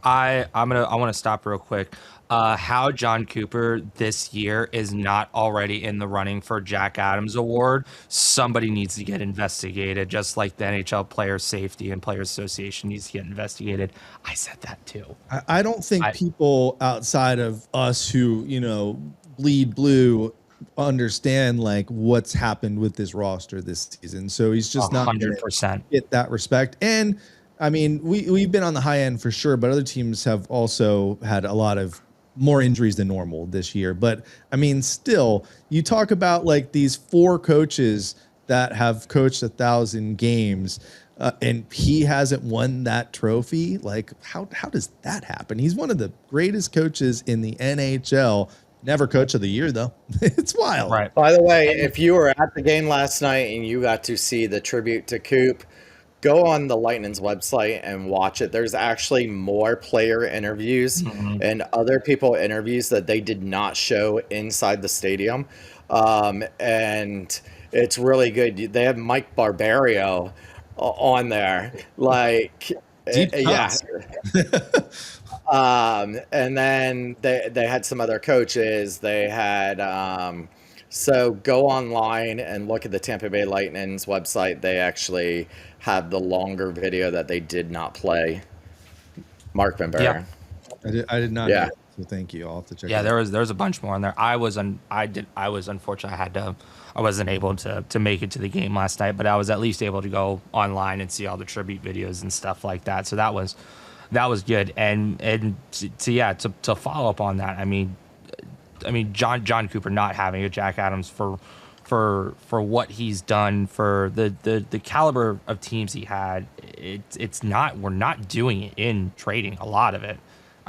I want to stop real quick. How Jon Cooper this year is not already in the running for Jack Adams Award. Somebody needs to get investigated, just like the NHL Player Safety and Players Association needs to get investigated. I said that too. I don't think people outside of us who, bleed blue understand like what's happened with this roster this season. So he's just 100% get that respect. And I mean, we've been on the high end for sure, but other teams have also had a lot of more injuries than normal this year. But I mean, still, you talk about like these 4 coaches that have coached 1,000 games, and he hasn't won that trophy. Like, how does that happen? He's one of the greatest coaches in the NHL. Never coach of the year, though. It's wild. Right. By the way, if you were at the game last night and you got to see the tribute to Coop, go on the Lightning's website and watch it. There's actually more player interviews and other people interviews that they did not show inside the stadium. And it's really good. They have Mike Barbario on there. Like, yeah. And then they had some other coaches. They had so go online and look at the Tampa Bay Lightning's website. They actually have the longer video that they did not play. Mark Van Buren. Yeah. I did not. Yeah. Know, so thank you. I'll have to check. Yeah, there was a bunch more in there. I was unfortunate. I wasn't able to make it to the game last night, but I was at least able to go online and see all the tribute videos and stuff like that. So that was good. And to follow up on that, I mean Jon Cooper not having a Jack Adams for what he's done, for the caliber of teams he had, we're not doing it in trading a lot of it.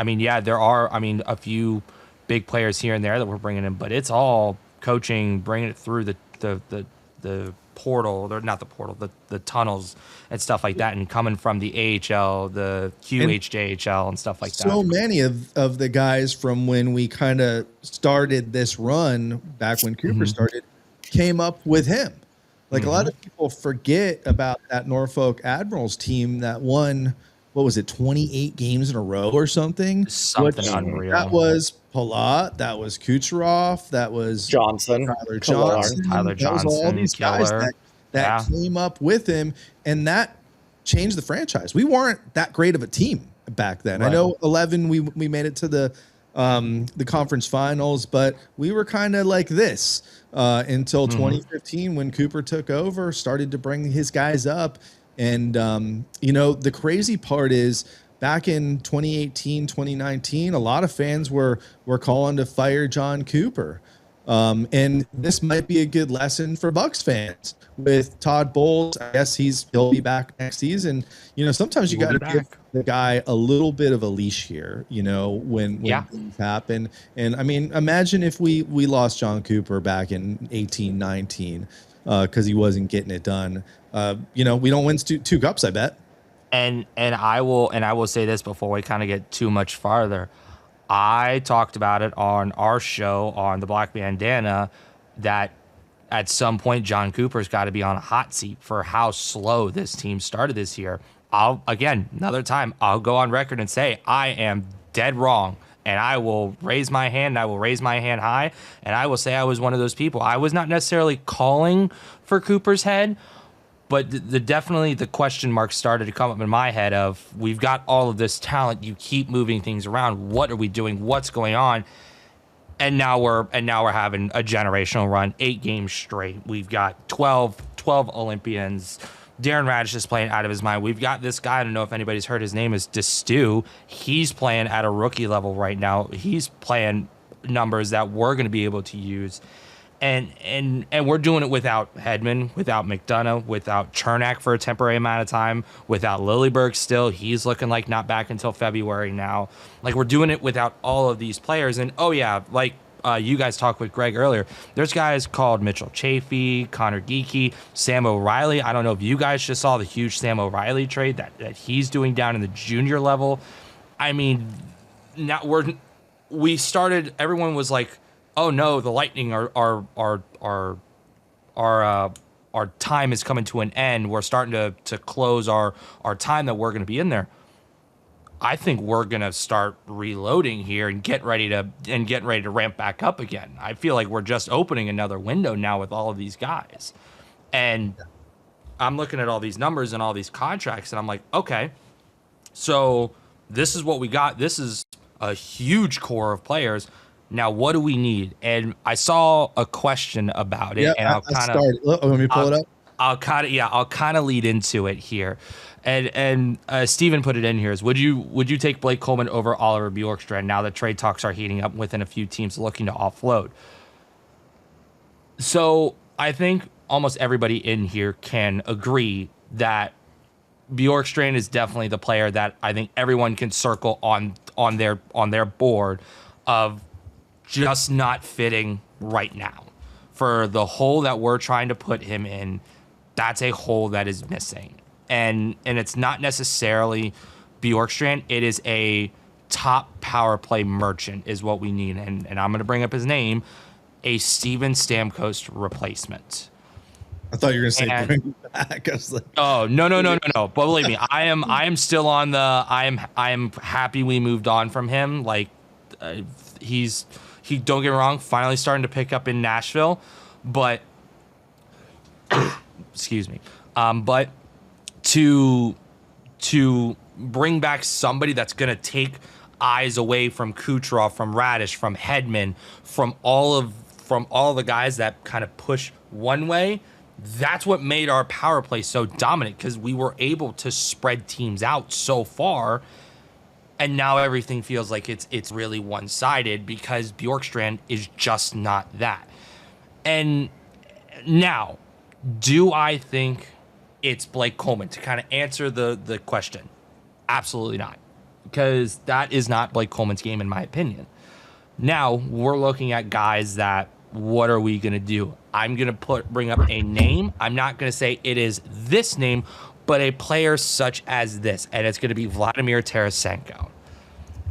I mean, yeah, there are, I mean, a few big players here and there that we're bringing in, but it's all coaching, bringing it through the portal, or not the portal, the tunnels and stuff like that, and coming from the AHL, the QHJHL and stuff like that. So many of the guys from when we kind of started this run back when Cooper started came up with him. Like a lot of people forget about that Norfolk Admirals team that won, what was it, 28 games in a row or something? Something unreal. That was Palat, that was Kucherov, that was Johnson, Tyler Johnson, Tyler that was all these guys that came up with him, and that changed the franchise. We weren't that great of a team back then. Right. I know 11 we made it to the conference finals, but we were kind of like this until 2015 when Cooper took over, started to bring his guys up. And, you know, the crazy part is back in 2018, 2019, a lot of fans were calling to fire Jon Cooper. And this might be a good lesson for Bucks fans with Todd Bowles. I guess he'll be back next season. You know, sometimes you got to give the guy a little bit of a leash here, you know, when things happen. And I mean, imagine if we lost Jon Cooper back in 18, 19, because he wasn't getting it done. You know, we don't win two cups, I bet. And I will say this before we kind of get too much farther. I talked about it on our show on the Black Bandana that at some point Jon Cooper's got to be on a hot seat for how slow this team started this year. I'll go on record and say I am dead wrong, and I will raise my hand. I will raise my hand high, and I will say I was one of those people. I was not necessarily calling for Cooper's head, but definitely the question marks started to come up in my head of, we've got all of this talent. You keep moving things around. What are we doing? What's going on? And now we're having a generational run, 8 games straight. We've got 12 Olympians. Darren Radish is playing out of his mind. We've got this guy, I don't know if anybody's heard his name, is Destu. He's playing at a rookie level right now. He's playing numbers that we're going to be able to use. And we're doing it without Hedman, without McDonough, without Chernak for a temporary amount of time, without Lilleberg still. He's looking like not back until February now. Like, we're doing it without all of these players. And, oh, yeah, like you guys talked with Greg earlier, there's guys called Mitchell Chafee, Connor Geeky, Sam O'Reilly. I don't know if you guys just saw the huge Sam O'Reilly trade that he's doing down in the junior level. I mean, now we started, everyone was like, oh no, the Lightning our time is coming to an end. We're starting to close our time that we're going to be in there. I think we're going to start reloading here and get ready to ramp back up again. I feel like we're just opening another window now with all of these guys. And I'm looking at all these numbers and all these contracts, and I'm like, okay, so this is what we got. This is a huge core of players. Now, what do we need? And I saw a question about it, and I'll kind of let me pull it up. I'll kind of lead into it here, and Steven put it in here. Is would you take Blake Coleman over Oliver Bjorkstrand now that trade talks are heating up within a few teams looking to offload? So I think almost everybody in here can agree that Bjorkstrand is definitely the player that I think everyone can circle on their board of just not fitting right now. For the hole that we're trying to put him in, that's a hole that is missing. And it's not necessarily Bjorkstrand, it is a top power play merchant is what we need. And I'm going to bring up his name, a Steven Stamkos replacement. I thought you were going to say bring him back. I was like, oh, no. But believe me, I am still on the, I am happy we moved on from him. Like, he don't get me wrong, finally starting to pick up in Nashville, but excuse me. But to bring back somebody that's gonna take eyes away from Kucherov, from Radish, from Hedman, from all the guys that kind of push one way, that's what made our power play so dominant, because we were able to spread teams out so far. And now everything feels like it's really one-sided because Bjorkstrand is just not that. And now, do I think it's Blake Coleman? To kind of answer the question, absolutely not. because that is not Blake Coleman's game, in my opinion. Now we're looking at guys that, what are we going to do? I'm going to bring up a name. I'm not going to say it is this name, but a player such as this, and it's going to be Vladimir Tarasenko,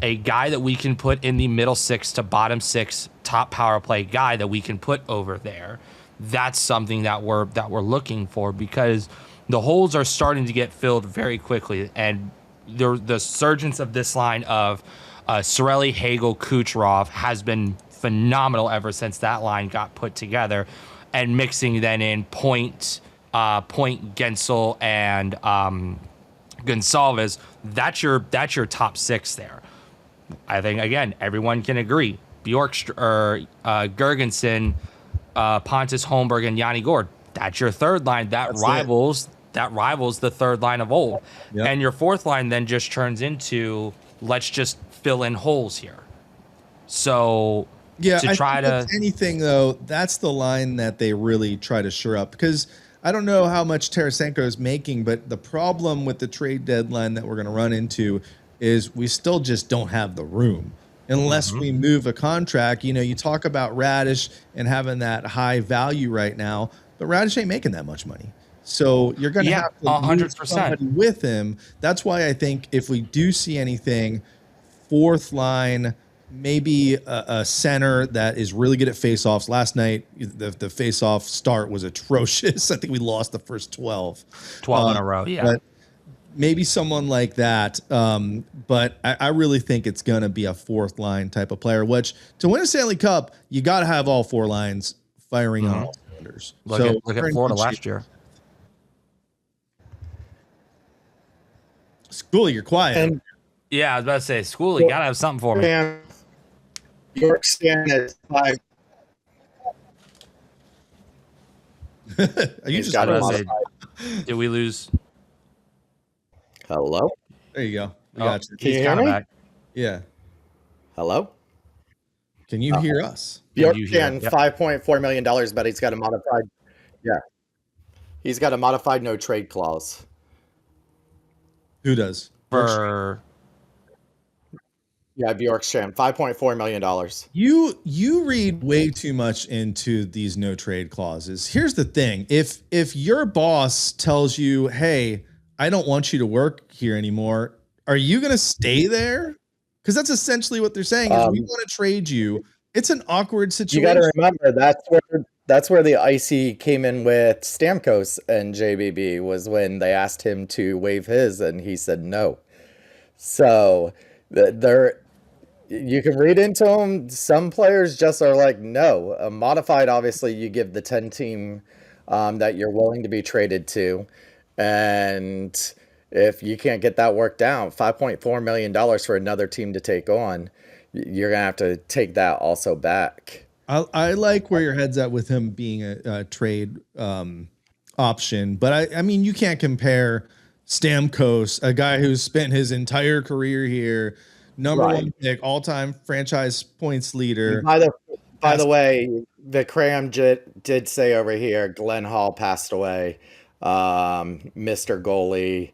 a guy that we can put in the middle six to bottom six top power play guy that we can put over there. That's something that we're looking for, because the holes are starting to get filled very quickly, and the surgence of this line of Cirelli, Hagel, Kucherov has been phenomenal ever since that line got put together, and mixing then in Point, Gensel, and Gonsalves. That's your top six there. I think, again, everyone can agree. Gergensen, Pontus Holmberg, and Yanni Gord. That's your third line. That rivals the third line of old. Yep. And your fourth line then just turns into, let's just fill in holes here. So anything though, that's the line that they really try to shore up, because I don't know how much Tarasenko is making, but the problem with the trade deadline that we're going to run into is we still just don't have the room unless we move a contract. You know, you talk about Radish and having that high value right now, but Radish ain't making that much money. So you're going to have to 100% somebody with him. That's why I think if we do see anything, fourth line, maybe a center that is really good at faceoffs. Last night, the faceoff start was atrocious. I think we lost the first 12 in a row. Yeah. But maybe someone like that. But I really think it's going to be a fourth line type of player, which to win a Stanley Cup, you got to have all four lines firing on all cylinders. Look at Florida last year. Schooley, you're quiet. And yeah, I was about to say, Schooley, got to have something for me. York stand is 5. Are you just did we lose? Hello? There you go. We got you. Can you hear me? Back. Yeah. Hello? Can you hear us? York stand $5.4 million, but he's got a modified. Yeah. He's got a modified no trade clause. Who does? Bjorkstrand, $5.4 million. You read way too much into these no trade clauses. Here's the thing. If your boss tells you, hey, I don't want you to work here anymore, are you going to stay there? Because that's essentially what they're saying is we want to trade you. It's an awkward situation. You got to remember, that's where the icy came in with Stamkos and JBB, was when they asked him to waive his and he said no. So you can read into them. Some players just are like, no. Modified, obviously, you give the 10 team that you're willing to be traded to. And if you can't get that worked out, $5.4 million for another team to take on, you're going to have to take that also back. I like where your head's at with him being a trade option. But, I mean, you can't compare Stamkos, a guy who's spent his entire career here, number one pick, all-time franchise points leader. By the way, the Cram did say over here, Glenn Hall passed away. Mr. Goalie,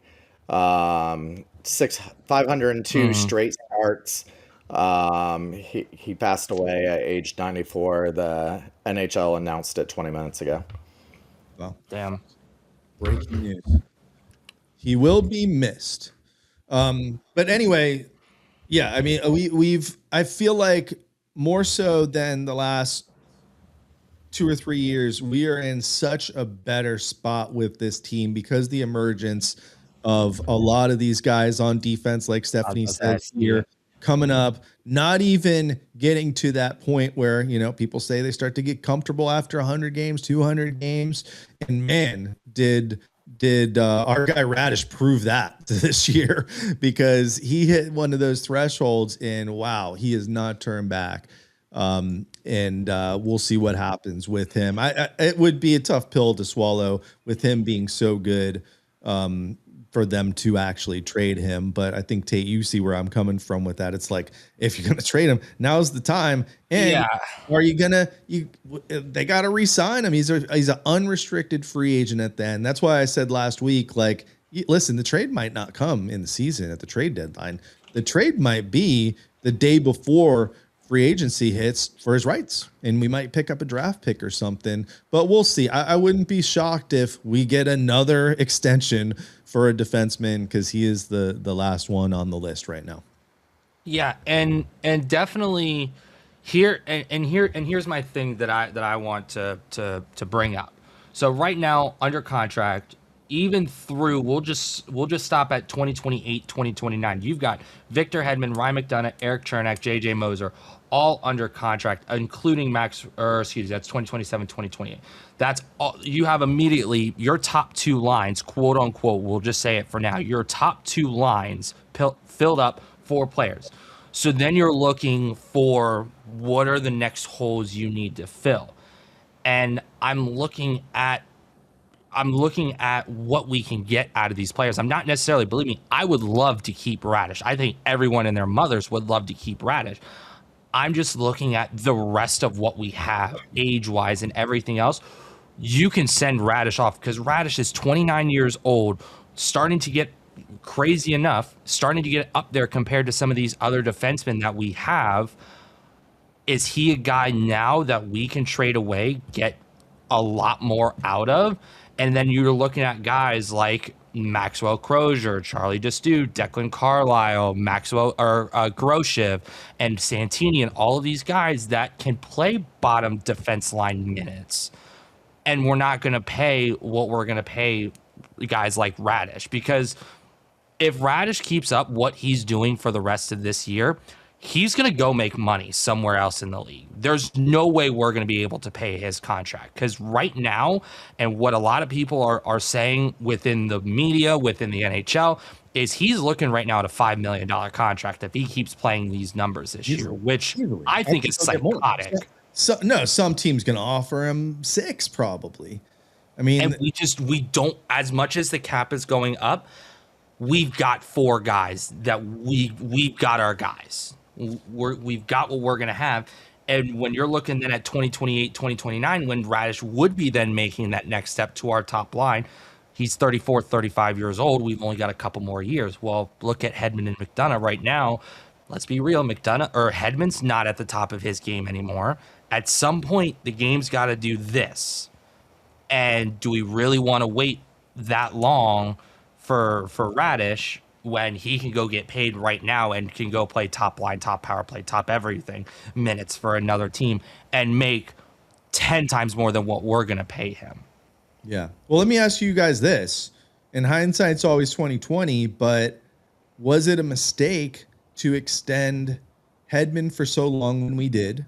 502 straight starts. He passed away at age 94. The NHL announced it 20 minutes ago. Well, damn. Breaking news. He will be missed. But anyway, yeah, I mean, I feel like more so than the last 2 or 3 years, we are in such a better spot with this team because the emergence of a lot of these guys on defense, like Stephanie said here, coming up, not even getting to that point where, you know, people say they start to get comfortable after 100 games, 200 games. And man, did our guy Radish prove that this year, because he hit one of those thresholds and wow, he has not turned back. And we'll see what happens with him. It would be a tough pill to swallow with him being so good, for them to actually trade him. But I think, Tate, you see where I'm coming from with that. It's like, if you're going to trade him, now's the time. And are you going to, they got to re-sign him. He's an unrestricted free agent at the end. That's why I said last week, like, listen, the trade might not come in the season at the trade deadline. the trade might be the day before free agency hits for his rights, and we might pick up a draft pick or something, but we'll see. I wouldn't be shocked if we get another extension for a defenseman, because he is the last one on the list right now. Yeah, and definitely here's my thing that I want to bring up. So right now, under contract, even through, we'll just stop at 2028, 2029. You've got Victor Hedman, Ryan McDonough, Eric Chernak, JJ Moser, all under contract, including that's 2027, 2028. That's all you have immediately. Your top two lines, quote unquote, we'll just say it for now, your top two lines filled up 4 players. So then you're looking for what are the next holes you need to fill. And I'm looking at what we can get out of these players. I'm not necessarily, believe me, I would love to keep Radish. I think everyone and their mothers would love to keep Radish. I'm just looking at the rest of what we have age-wise and everything else. You can send Radish off because Radish is 29 years old, starting to get crazy enough, starting to get up there compared to some of these other defensemen that we have. Is he a guy now that we can trade away, get a lot more out of? And then you're looking at guys like Maxwell Crozier, Charlie Destu, Declan Carlisle, Maxwell or Groshev, and Santini, and all of these guys that can play bottom defense line minutes. And we're not going to pay what we're going to pay guys like Radish, because if Radish keeps up what he's doing for the rest of this year, he's going to go make money somewhere else in the league. There's no way we're going to be able to pay his contract, because right now, and what a lot of people are saying within the media, within the NHL, is he's looking right now at a $5 million contract if he keeps playing these numbers this year, which I think is psychotic. So no, some team's going to offer him 6 probably. I mean, and we don't, as much as the cap is going up, we've got 4 guys that we've got our guys. We've got what we're going to have. And when you're looking then at 2028, 2029, when Radish would be then making that next step to our top line, he's 34, 35 years old. We've only got a couple more years. Well, look at Hedman and McDonough right now. Let's be real. Hedman's not at the top of his game anymore. At some point, the game's got to do this. And do we really want to wait that long for Radish when he can go get paid right now and can go play top line, top power play, top everything minutes for another team and make 10 times more than what we're going to pay him? Yeah. Well, let me ask you guys this. In hindsight, it's always 2020, but was it a mistake to extend Hedman for so long when we did?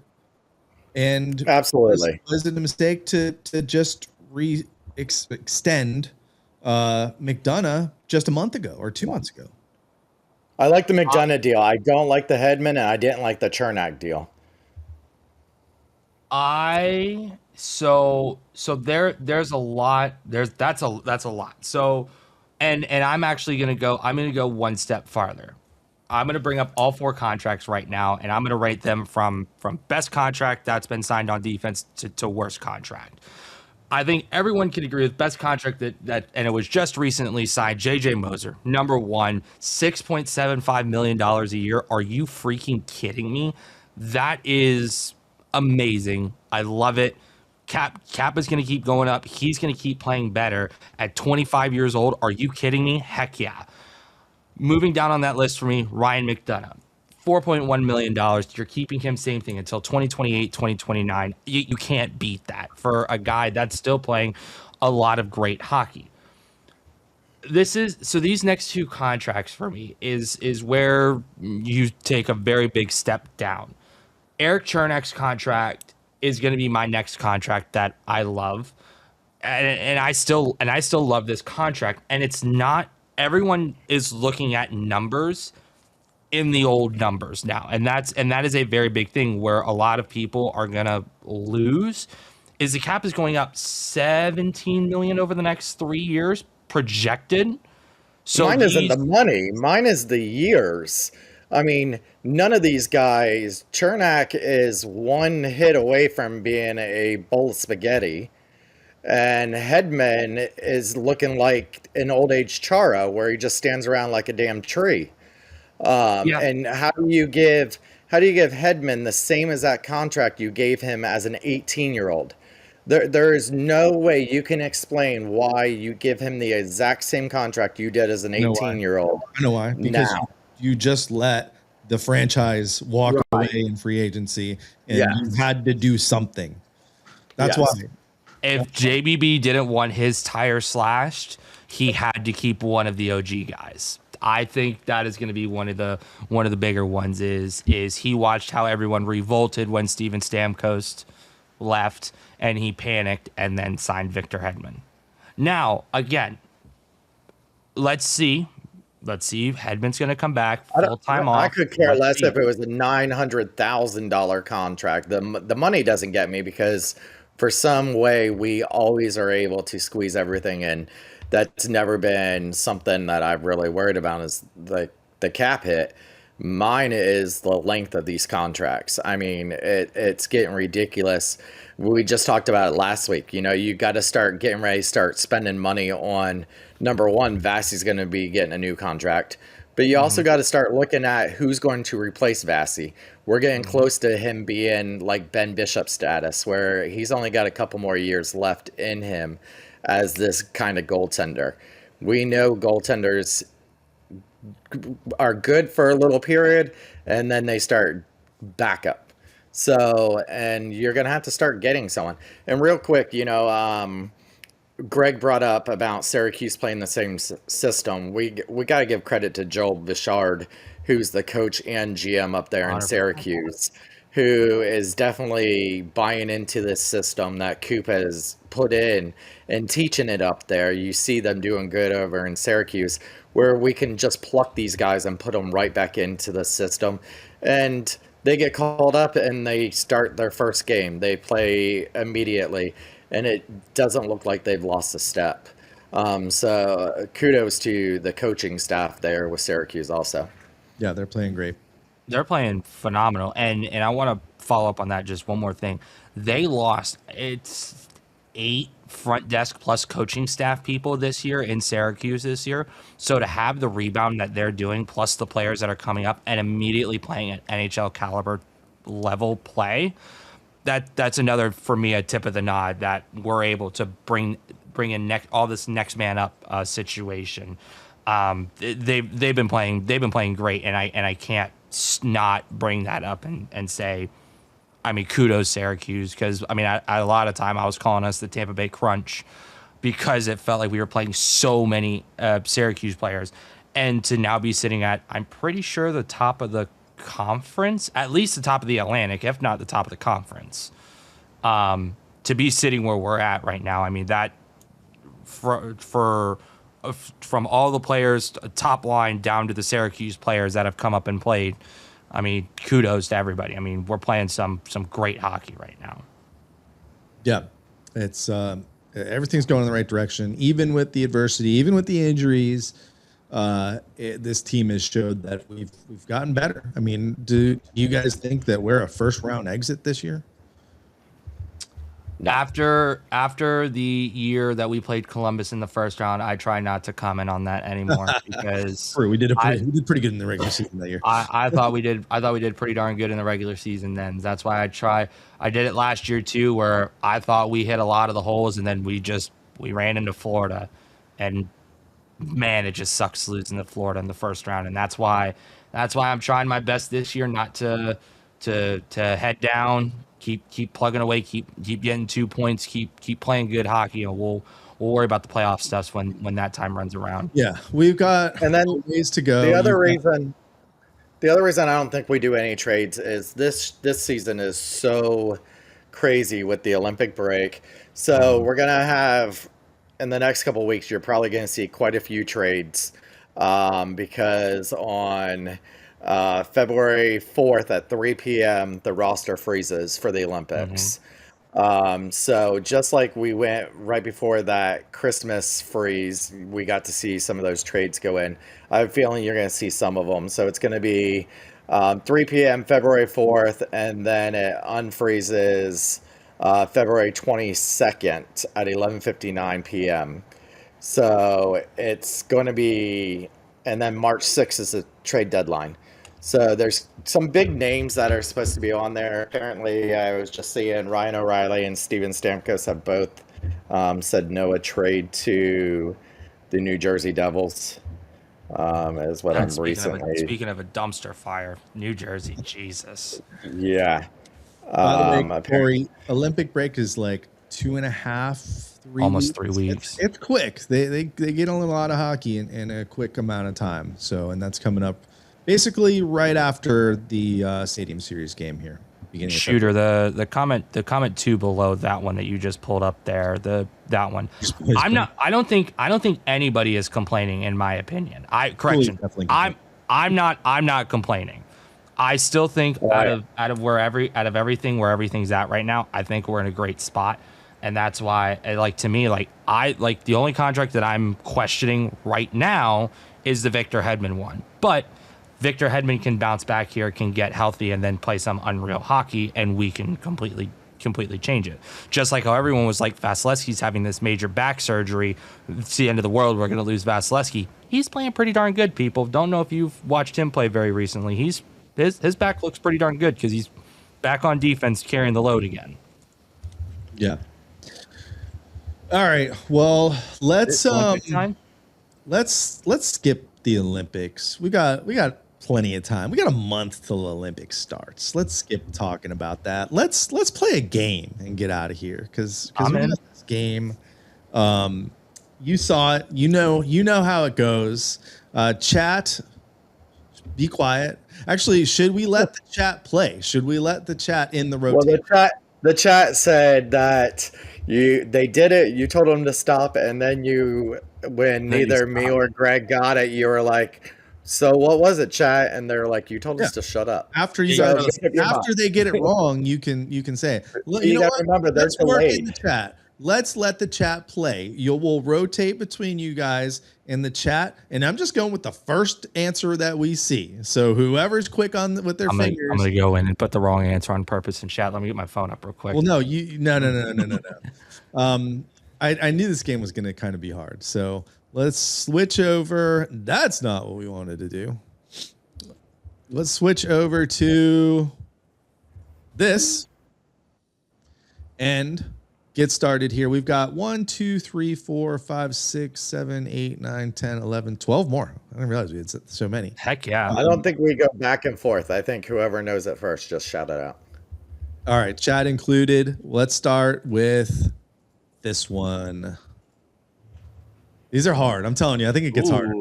And absolutely, was it a mistake to just extend McDonough just a month ago or 2 months ago? I like the McDonough deal. I don't like the Hedman, and I didn't like the Chernak deal. There's a lot. That's a lot. So, and I'm actually gonna go one step farther. I'm going to bring up all 4 contracts right now, and I'm going to rate them from best contract that's been signed on defense to worst contract. I think everyone can agree with best contract that and it was just recently signed, JJ Moser, number 1, $6.75 million a year. Are you freaking kidding me? That is amazing. I love it. Cap is going to keep going up. He's going to keep playing better at 25 years old. Are you kidding me? Heck yeah. Moving down on that list for me, Ryan McDonough, $4.1 million. You're keeping him, same thing, until 2028, 2029. You can't beat that for a guy that's still playing a lot of great hockey. These next 2 contracts for me is where you take a very big step down. Eric Chernak's contract is going to be my next contract that I love. And I still love this contract, and it's not. Everyone is looking at numbers in the old numbers now. And that is a very big thing where a lot of people are going to lose is the cap is going up 17 million over the next 3 years projected. So mine isn't the money. Mine is the years. I mean, none of these guys, Chernak is 1 hit away from being a bowl of spaghetti. And Hedman is looking like an old age Chara where he just stands around like a damn tree. Yeah. And how do you give Hedman the same exact contract you gave him as an 18-year-old? There is no way you can explain why you give him the exact same contract you did as an I know why. 18-year-old. I know why. Because Now, you just let the franchise walk Right. away in free agency, and Yes. you had to do something. That's Yes. why. If JBB didn't want his tire slashed, he had to keep one of the OG guys. I think that is going to be one of the bigger ones. Is he watched how everyone revolted when Steven Stamkos left, and he panicked and then signed Victor Hedman. Now again, let's see if Hedman's going to come back full time off. I could care Let's less see. if it was a $900,000 contract. The money doesn't get me because for some way we always are able to squeeze everything in. That's never been something that I've really worried about is the cap hit. Mine is the length of these contracts. I mean, it's getting ridiculous. We just talked about it last week. You know, you got to start getting ready, start spending money on number one. Vassie's going to be getting a new contract, but you also got to start looking at who's going to replace Vassie. We're getting close to him being like Ben Bishop status, where he's only got a couple more years left in him as this kind of goaltender. We know goaltenders are good for a little period and then they start back up. So, and you're going to have to start getting someone. And real quick, you know, Greg brought up about Syracuse playing the same system. We got to give credit to Joel Bichard, who's the coach and GM up there in Syracuse, who is definitely buying into this system that Coop has put in and teaching it up there. You see them doing good over in Syracuse, where we can just pluck these guys and put them right back into the system. And they get called up and they start their first game. They play immediately, and it doesn't look like they've lost a step. So kudos to the coaching staff there with Syracuse also. Yeah, they're playing great. They're playing phenomenal. And I want to follow up on that, just one more thing. They lost, it's 8 front desk plus coaching staff people this year in Syracuse this year. So to have the rebound that they're doing, plus the players that are coming up and immediately playing at NHL caliber level play, that's another, for me, a tip of the nod that we're able to bring in all this next man up situation. They've been playing great, and I can't not bring that up and say, I mean, kudos Syracuse, because I mean, a lot of time I was calling us the Tampa Bay Crunch because it felt like we were playing so many Syracuse players, and to now be sitting at, I'm pretty sure, the top of the conference, at least the top of the Atlantic, if not the top of the conference, to be sitting where we're at right now. I mean, that from all the players, top line down to the Syracuse players that have come up and played, I mean, kudos to everybody. I mean, we're playing some great hockey right now. Yeah, it's everything's going in the right direction, even with the adversity, even with the injuries. This team has showed that we've gotten better. I mean, do you guys think that we're a first round exit this year? After the year that we played Columbus in the first round, I try not to comment on that anymore because we did pretty good in the regular season that year. I thought we did pretty darn good in the regular season then. That's why I did it last year too, where I thought we hit a lot of the holes and then we ran into Florida, and man, it just sucks losing to Florida in the first round. And that's why I'm trying my best this year not to head down. Keep plugging away, keep getting 2 points, keep playing good hockey, and we'll worry about the playoff stuff when that time runs around. Yeah, we've got and then ways to go. The other reason I don't think we do any trades is this season is so crazy with the Olympic break. So we're gonna have, in the next couple of weeks, you're probably gonna see quite a few trades because on February 4th at 3 p.m. the roster freezes for the Olympics. So just like we went right before that Christmas freeze, we got to see some of those trades go in. I have a feeling you're going to see some of them. So it's going to be 3 p.m. February 4th, and then it unfreezes February 22nd at 11:59 p.m. So it's going to be and then March 6th is the trade deadline. So there's some big names that are supposed to be on there. Apparently, I was just seeing Ryan O'Reilly and Steven Stamkos have both said no a trade to the New Jersey Devils. Is what I'm recently. Speaking of a dumpster fire, New Jersey, Jesus. Yeah. By the way, Corey, Olympic break is like 2.5, almost 3 weeks. It's quick. They get a lot of hockey in a quick amount of time. So, and that's coming up basically right after the Stadium Series game here. Shooter, the comment 2 below that one that you just pulled up there, that one. I don't think anybody is complaining, in my opinion. I'm not complaining. I still think out of everything where everything's at right now, I think we're in a great spot. And that's why, like, to me, like, the only contract that I'm questioning right now is the Victor Hedman one. But Victor Hedman can bounce back here, can get healthy, and then play some unreal hockey, and we can completely change it. Just like how everyone was like, Vasilevsky's having this major back surgery. It's the end of the world. We're going to lose Vasilevsky. He's playing pretty darn good, people. Don't know if you've watched him play very recently. His back looks pretty darn good because he's back on defense carrying the load again. Yeah. All right. Well, let's skip the Olympics. We got plenty of time. We got a month till the Olympics starts. Let's skip talking about that. Let's play a game and get out of here because we got this game. You saw it. You know how it goes. Chat, be quiet. Actually, should we let the chat play? Should we let the chat in the rotation? Well, the chat said that they did it. You told them to stop, and then when neither me or Greg got it, you were like, so what was it, chat? And they're like, you told us to shut up. After they get it wrong, you can say it. You know what? Remember, let's work in the chat. Let's let the chat play. We'll rotate between you guys in the chat, and I'm just going with the first answer that we see. So whoever's quick with their fingers, I'm gonna go in and put the wrong answer on purpose in chat. Let me get my phone up real quick. Well, no. I knew this game was gonna kind of be hard, so let's switch over. That's not what we wanted to do. Let's switch over to this and get started here. We've got 1, 2, 3, 4, 5, 6, 7, 8, 9, 10, 11, 12 more. I didn't realize we had so many. Heck yeah. I don't think we go back and forth. I think whoever knows it first, just shout it out. All right, chat included. Let's start with this one. These are hard. I'm telling you, I think it gets harder.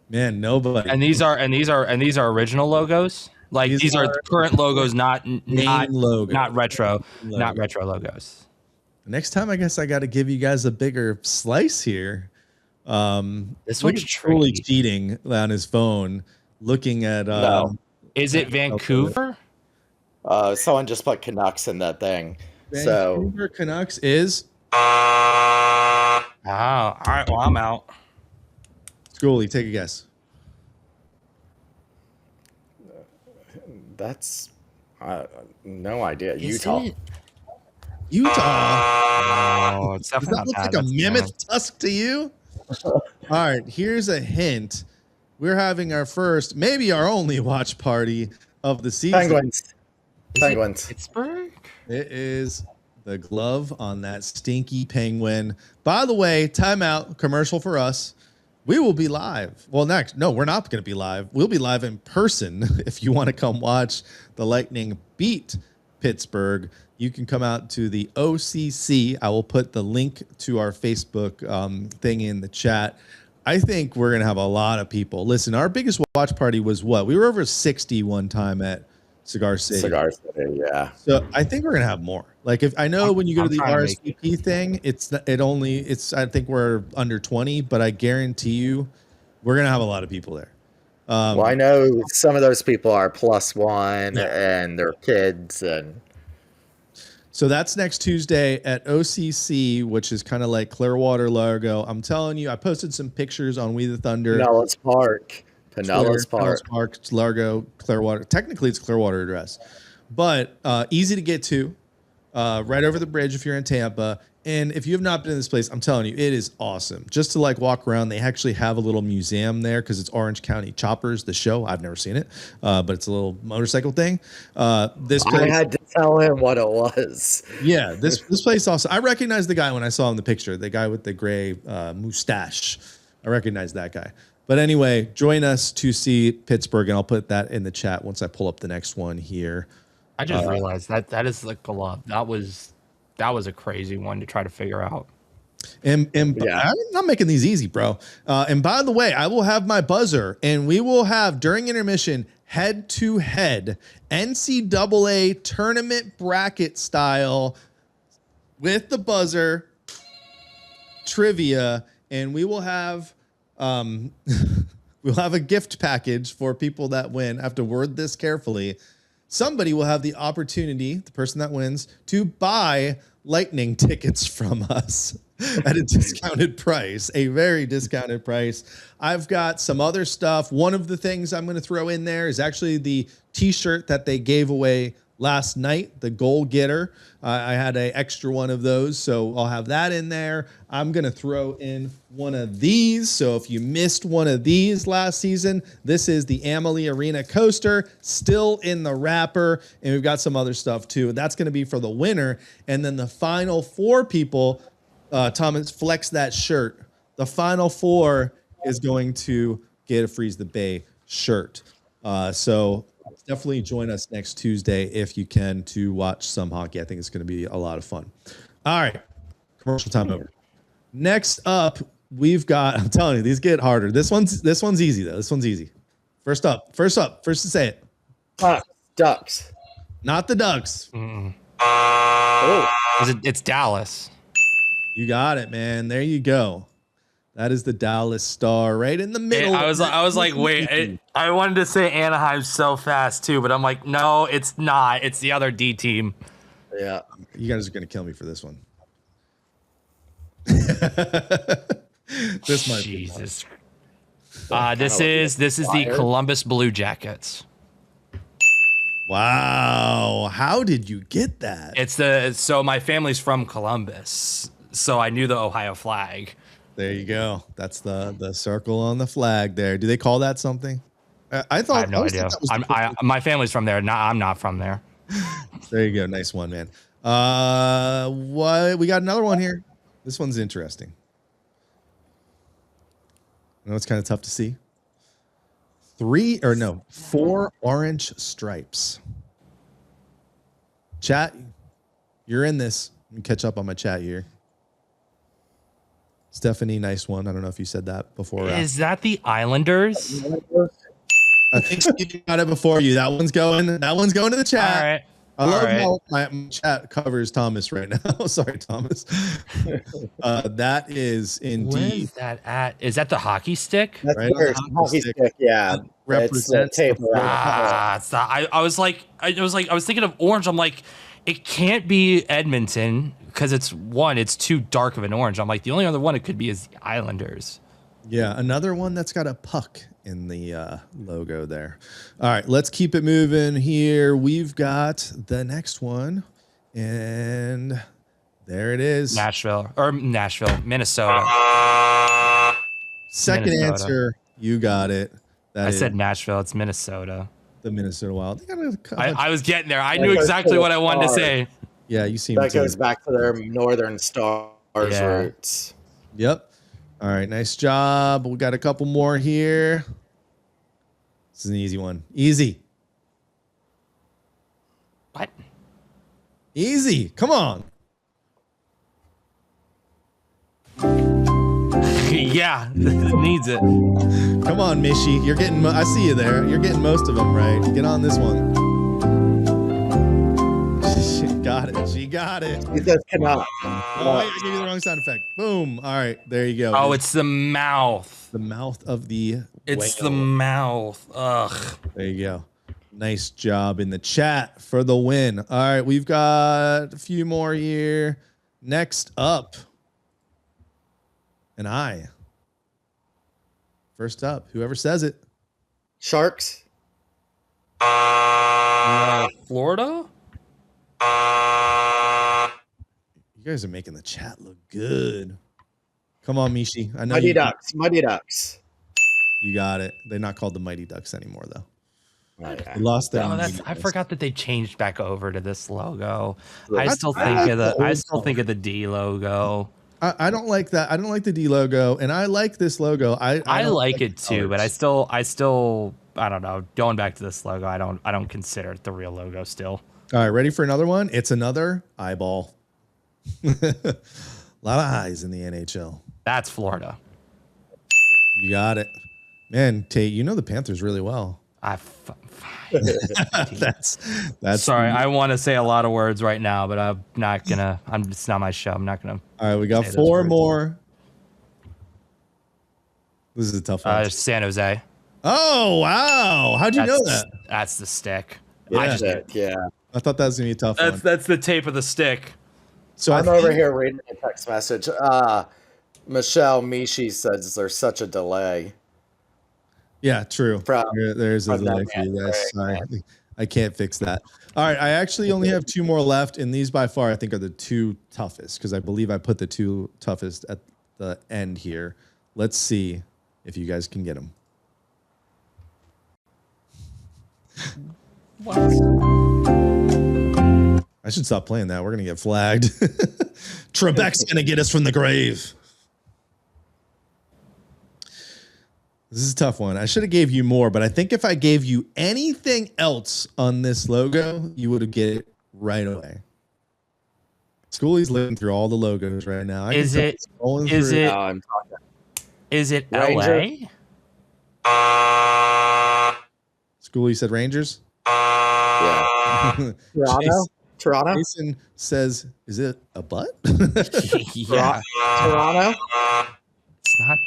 Man, nobody. And these are original logos. Like these are current logos, not retro logos. Next time, I guess I got to give you guys a bigger slice here. This one's truly cheating on his phone, looking at. Is it Vancouver? Someone just put Canucks in that thing. Vancouver Canucks is. Oh, all right. Well, I'm out. Schooley, take a guess. That's no idea. Utah. Oh, it's definitely Does that look like a mammoth tusk to you? All right, here's a hint. We're having our first, maybe our only watch party of the season. Penguins. Pittsburgh? It is the glove on that stinky penguin. By the way, timeout, commercial for us. We will be live. Well, no, we're not going to be live. We'll be live in person. If you want to come watch the Lightning beat Pittsburgh, you can come out to the OCC. I will put the link to our Facebook thing in the chat. I think we're going to have a lot of people. Listen, our biggest watch party was what? We were over 60 one time at Cigar City. Yeah. So I think we're going to have more. Like if I know when you go to the RSVP thing, it's I think we're under 20, but I guarantee you we're going to have a lot of people there. Well, I know some of those people are +1 and their kids. And so that's next Tuesday at OCC, which is kind of like Clearwater, Largo. I'm telling you, I posted some pictures on We the Thunder. Pinellas Park, Largo, Clearwater. Technically, it's Clearwater address, but easy to get to. right over the bridge if you're in Tampa. And if you have not been to this place, I'm telling you, it is awesome. Just to like walk around, they actually have a little museum there because it's Orange County Choppers, the show. I've never seen it, but it's a little motorcycle thing. This place, I had to tell him what it was. yeah, this place also. I recognized the guy when I saw him in the picture, the guy with the gray mustache. I recognize that guy. But anyway, join us to see Pittsburgh, and I'll put that in the chat once I pull up the next one here. I just realized that is like beloved. That was a crazy one to try to figure out. And I'm not making these easy, bro. And by the way, I will have my buzzer, and we will have during intermission head-to-head NCAA tournament bracket style with the buzzer trivia, and we will have we'll have a gift package for people that win. I have to word this carefully. Somebody will have the opportunity, the person that wins, to buy Lightning tickets from us at a discounted price, a very discounted price. I've got some other stuff. One of the things I'm going to throw in there is actually the t-shirt that they gave away last night, the goal getter. I had an extra one of those, so I'll have that in there. I'm going to throw in one of these. So if you missed one of these last season, this is the Amalie Arena coaster, still in the wrapper. And we've got some other stuff too. That's going to be for the winner. And then the final 4 people, Thomas, flex that shirt. The final 4 is going to get a Freeze the Bay shirt. So definitely join us next Tuesday if you can to watch some hockey. I think it's going to be a lot of fun. All right. Commercial time over. Next up, we've got, I'm telling you, these get harder. This one's easy though. This one's easy. First to say it. Ducks. Not the Ducks. Oh. It's Dallas. You got it, man. There you go. That is the Dallas Star right in the middle. I was like, wait, I wanted to say Anaheim so fast too, but I'm like, no, it's not. It's the other D team. Yeah. You guys are going to kill me for this one. This might Jesus. This is the Columbus Blue Jackets. Wow. How did you get that? So my family's from Columbus, so I knew the Ohio flag. There you go. That's the circle on the flag there. Do they call that something? I thought. I have no idea. My family's from there. I'm not from there. There you go. Nice one, man. What we got another one here. This one's interesting. I know it's kind of tough to see. 4 orange stripes. Chat, you're in this. Let me catch up on my chat here. Stephanie, nice one. I don't know if you said that before. Is that the Islanders? I think Steve got it before you. That one's going to the chat. All right. I love how my chat covers Thomas right now. Sorry, Thomas. That is indeed. Where is that at? Is that the hockey stick? That's right the hockey stick. Yeah. Represents tape. It's not. I was thinking of orange. I'm like, it can't be Edmonton because it's too dark of an orange. I'm like, the only other one it could be is the Islanders. Yeah, another one that's got a puck in the logo there. All right, let's keep it moving here. We've got the next one, and there it is. Minnesota. Second Minnesota. answer, you got it. I said Nashville. It's Minnesota. The Minnesota Wild. I was getting there. I knew exactly what I wanted to say. Yeah, you seem that goes back to their Northern Stars roots. Yep. All right, nice job. We got a couple more here. This is an easy one. Easy. What? Easy. Come on. Yeah, it needs it. Come on, Mishy. You're getting. I see you there. You're getting most of them right. Get on this one. She got it. She got it. It just cannot. Oh, wait, I gave you the wrong sound effect. Boom. All right, there you go. Oh, it's the mouth. The mouth of the. It's whale. the mouth. Ugh. There you go. Nice job in the chat for the win. All right, we've got a few more here. Next up, an eye. First up, whoever says it. Sharks. Florida? You guys are making the chat look good. Come on, Mishi. I know Mighty Ducks. Mighty Ducks. You got it. They're not called the Mighty Ducks anymore, though. Oh, yeah. They lost their. I forgot that they changed back over to this logo. I That's- still I think like of the the. I old still think of the D logo. I don't like that. I don't like the D logo, and I like this logo. I don't like it too, but I colors. still I don't know. Going back to this logo, I don't consider it the real logo still. All right, ready for another one? It's another eyeball. A lot of eyes in the NHL. That's Florida. You got it, man. Tate, you know the Panthers really well. That's sorry. I want to say a lot of words right now, but I'm not gonna. It's not my show. I'm not gonna. All right, we got 4 more. This is a tough one. San Jose. Oh wow! How'd you know that? That's the stick. Yeah. Yeah. I thought that was gonna be a tough one. That's the tape of the stick. So I'm over here reading a text message. Michelle Mishi says there's such a delay. Yeah, true. There's a from delay that for you man. guys. Sorry. I can't fix that. All right, I actually only have 2 more left, and these by far I think are the 2 toughest because I believe I put the 2 toughest at the end here. Let's see if you guys can get them. What? I should stop playing that. We're gonna get flagged. Trebek's gonna get us from the grave. This is a tough one. I should have gave you more, but I think if I gave you anything else on this logo, you would have get it right away. Schooley's living through all the logos right now. Is it LA? Schooley said Rangers. Yeah. Toronto. Jason says, "Is it a butt?" Yeah. Toronto. It's not.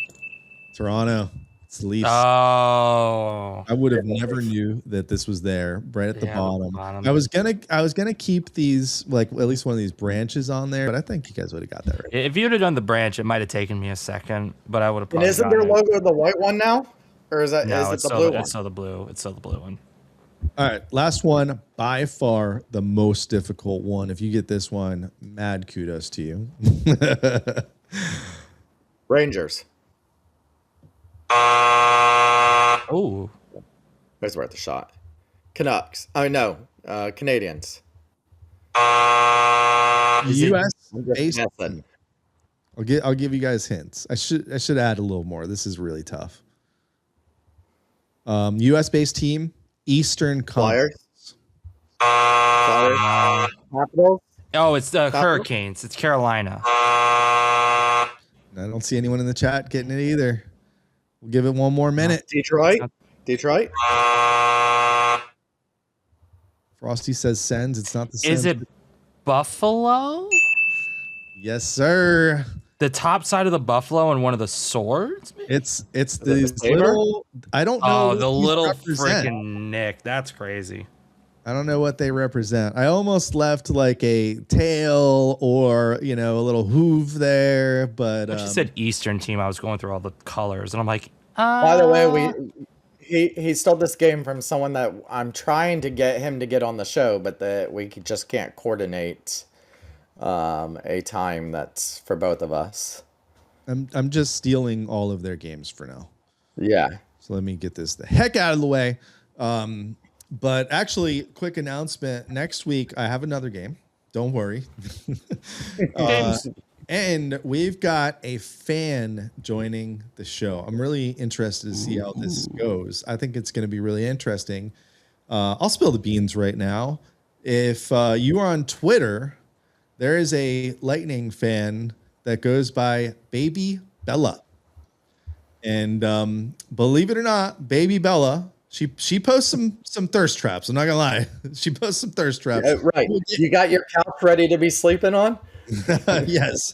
Toronto. It's Leafs. Oh. I would have never knew that this was there, right at the bottom. I was gonna keep these, like, at least one of these branches on there, but I think you guys would have got that right. If you would have done the branch, it might have taken me a second, but I would have. And isn't their logo the white one now, or is that No, is it it's the still blue one? It's still the blue. It's still the blue one. All right, last one, by far the most difficult one. If you get this one, mad kudos to you. Rangers. Oh, That's worth a shot. Canucks. Oh no, Canadians. U.S. I'm just based. guessing. I'll give you guys hints. I should add a little more. This is really tough. U.S. based team, Eastern Conference. Flyers. Capitals. Oh, it's the Hurricanes. It's Carolina. I don't see anyone in the chat getting it either. We'll give it one more minute. Detroit. Frosty says Sens. It's not the Sens. Is it Buffalo? Yes, sir. The top side of the buffalo and one of the swords? Maybe? It's the saber? little. I don't know. Oh, what the these little represent. freaking Nick. That's crazy. I don't know what they represent. I almost left like a tail or, a little hoof there, but When she said Eastern team, I was going through all the colors, and I'm like, By the way, he stole this game from someone that I'm trying to get him to get on the show, but that we just can't coordinate a time that's for both of us. I'm just stealing all of their games for now. Yeah. So let me get this the heck out of the way. But actually, quick announcement. Next week, I have another game. Don't worry. And we've got a fan joining the show. I'm really interested to see how this goes. I think it's going to be really interesting. I'll spill the beans right now. If you are on Twitter, there is a Lightning fan that goes by Baby Bella. And believe it or not, Baby Bella, she posts some thirst traps. I'm not gonna lie. She posts some thirst traps. Right. You got your couch ready to be sleeping on? Yes.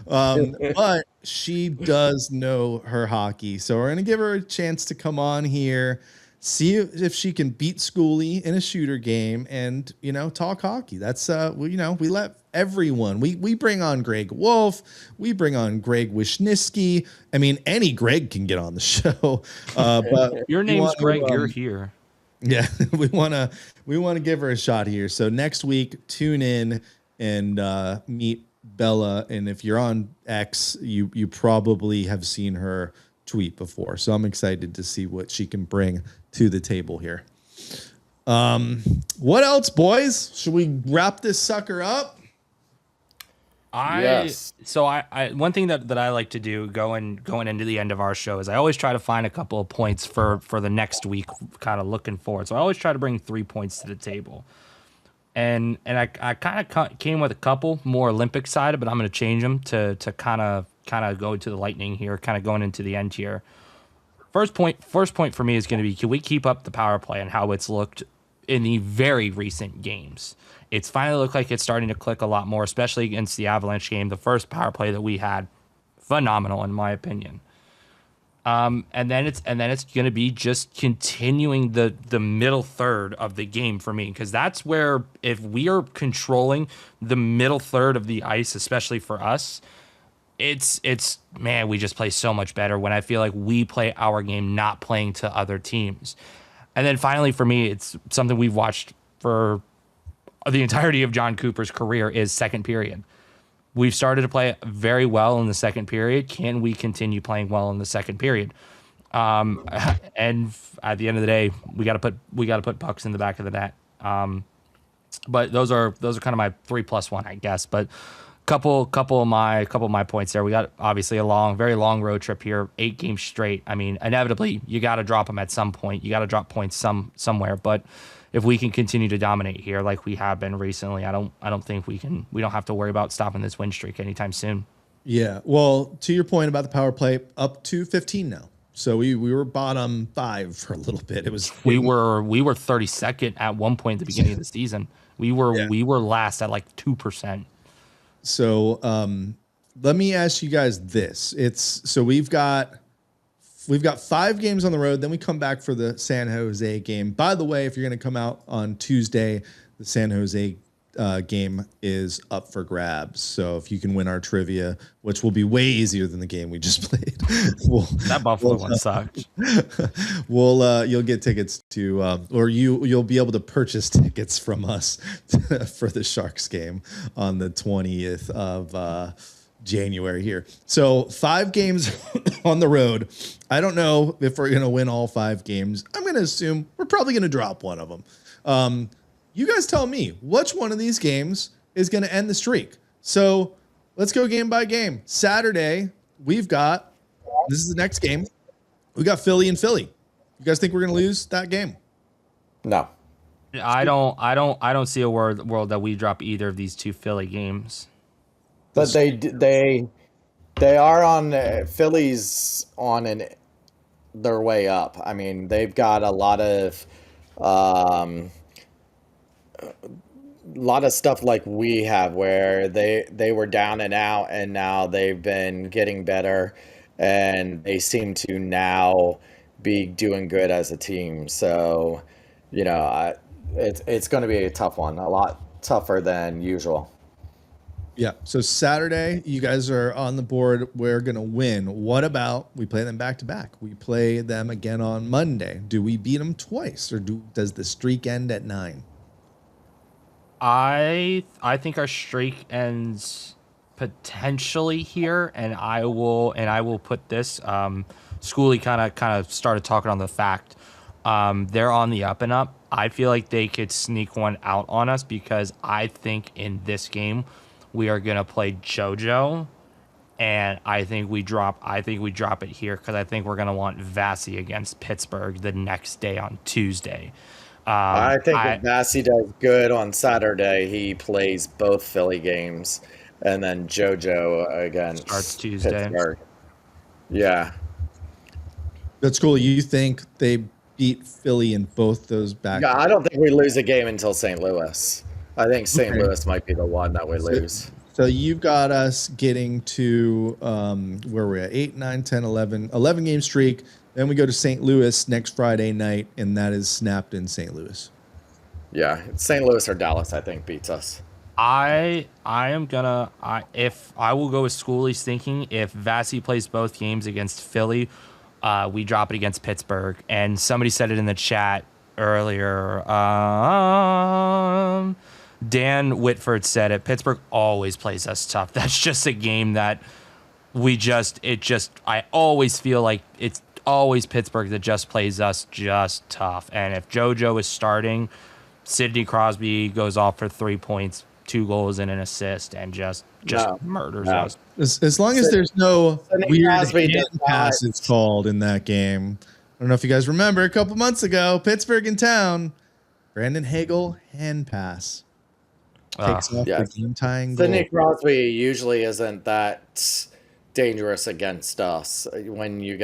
But she does know her hockey. So we're going to give her a chance to come on here, see if she can beat Schooley in a shooter game and, talk hockey. That's, we let everyone, we bring on Greg Wolf. We bring on Greg Wisniewski. I mean, any Greg can get on the show. But your name's Greg. You're here. Yeah. we want to give her a shot here. So next week, tune in and meet Bella, and if you're on X, you probably have seen her tweet before. So I'm excited to see what she can bring to the table here. What else, boys? Should we wrap this sucker up? Yes. So I one thing that I like to do going into the end of our show is I always try to find a couple of points for the next week, kind of looking forward. So I always try to bring 3 points to the table. And I kind of came with a couple more Olympic side, but I'm going to change them to kind of go to the Lightning here, kind of going into the end here. First point for me is going to be, can we keep up the power play and how it's looked in the very recent games? It's finally looked like it's starting to click a lot more, especially against the Avalanche game. The first power play that we had, phenomenal in my opinion. And then it's going to be just continuing the middle third of the game for me, because that's where, if we are controlling the middle third of the ice, especially for us, it's man, we just play so much better when I feel like we play our game, not playing to other teams. And then finally for me, it's something we've watched for the entirety of Jon Cooper's career, is second period. We've started to play very well in the second period. Can we continue playing well in the second period? And at the end of the day, we got to put pucks in the back of the net. But those are kind of my 3+1, I guess. But couple of my points there. We got obviously a very long road trip here, 8 games straight. I mean, inevitably you got to drop them at some point. You got to drop points somewhere. But if we can continue to dominate here like we have been recently, I don't think we don't have to worry about stopping this win streak anytime soon. Yeah. Well, to your point about the power play, up to 15 now. So we were bottom 5 for a little bit. It was we were 32nd at one point at the beginning of the season. We were last at like 2%. So let me ask you guys this. We've got 5 games on the road. Then we come back for the San Jose game. By the way, if you're going to come out on Tuesday, the San Jose game is up for grabs. So if you can win our trivia, which will be way easier than the game we just played, that Buffalo one sucked. You'll get tickets to, or you'll be able to purchase tickets from us for the Sharks game on the 20th of January here. So 5 games on the road. I don't know if we're going to win all 5 games. I'm going to assume we're probably going to drop one of them. You guys tell me which one of these games is going to end the streak. So let's go game by game. Saturday, this is the next game. We got Philly and Philly. You guys think we're going to lose that game? No. I don't see a world that we drop either of these 2 Philly games. But they are on Philly's on their way up. I mean, they've got a lot of stuff like we have, where they were down and out, and now they've been getting better, and they seem to now be doing good as a team. So, it's going to be a tough one, a lot tougher than usual. Yeah. So Saturday, you guys are on the board. We're going to win. What about we play them back to back? We play them again on Monday. Do we beat them twice, or does the streak end at 9? I think our streak ends potentially here, and I will put this. Schooley kind of started talking on the fact they're on the up and up. I feel like they could sneak one out on us, because I think in this game we are gonna play JoJo, and I think we drop it here, because I think we're gonna want Vasi against Pittsburgh the next day on Tuesday. I think if Vasi does good on Saturday, he plays both Philly games, and then JoJo against starts Tuesday. Pittsburgh. Yeah. That's cool. You think they beat Philly in both those back? Yeah, I don't think we lose a game until St. Louis. I think St. Louis might be the one that we lose. So you've got us getting to where we're at 8, 9, 10, 11 game streak. Then we go to St. Louis next Friday night, and that is snapped in St. Louis. Yeah, St. Louis or Dallas, I think, beats us. I will go with Schooley's thinking. If Vasi plays both games against Philly, we drop it against Pittsburgh. And somebody said it in the chat earlier. Dan Whitford said it. Pittsburgh always plays us tough. That's just a game that I always feel like it's always Pittsburgh that just plays us just tough. And if JoJo is starting, Sidney Crosby goes off for 3 points, 2 goals and an assist, and just murders us. As long as there's no weird Crosby hand pass, it's called in that game. I don't know if you guys remember a couple months ago, Pittsburgh in town, Brandon Hagel hand pass takes off the game tying goal. Sidney Crosby usually isn't that dangerous against us. When you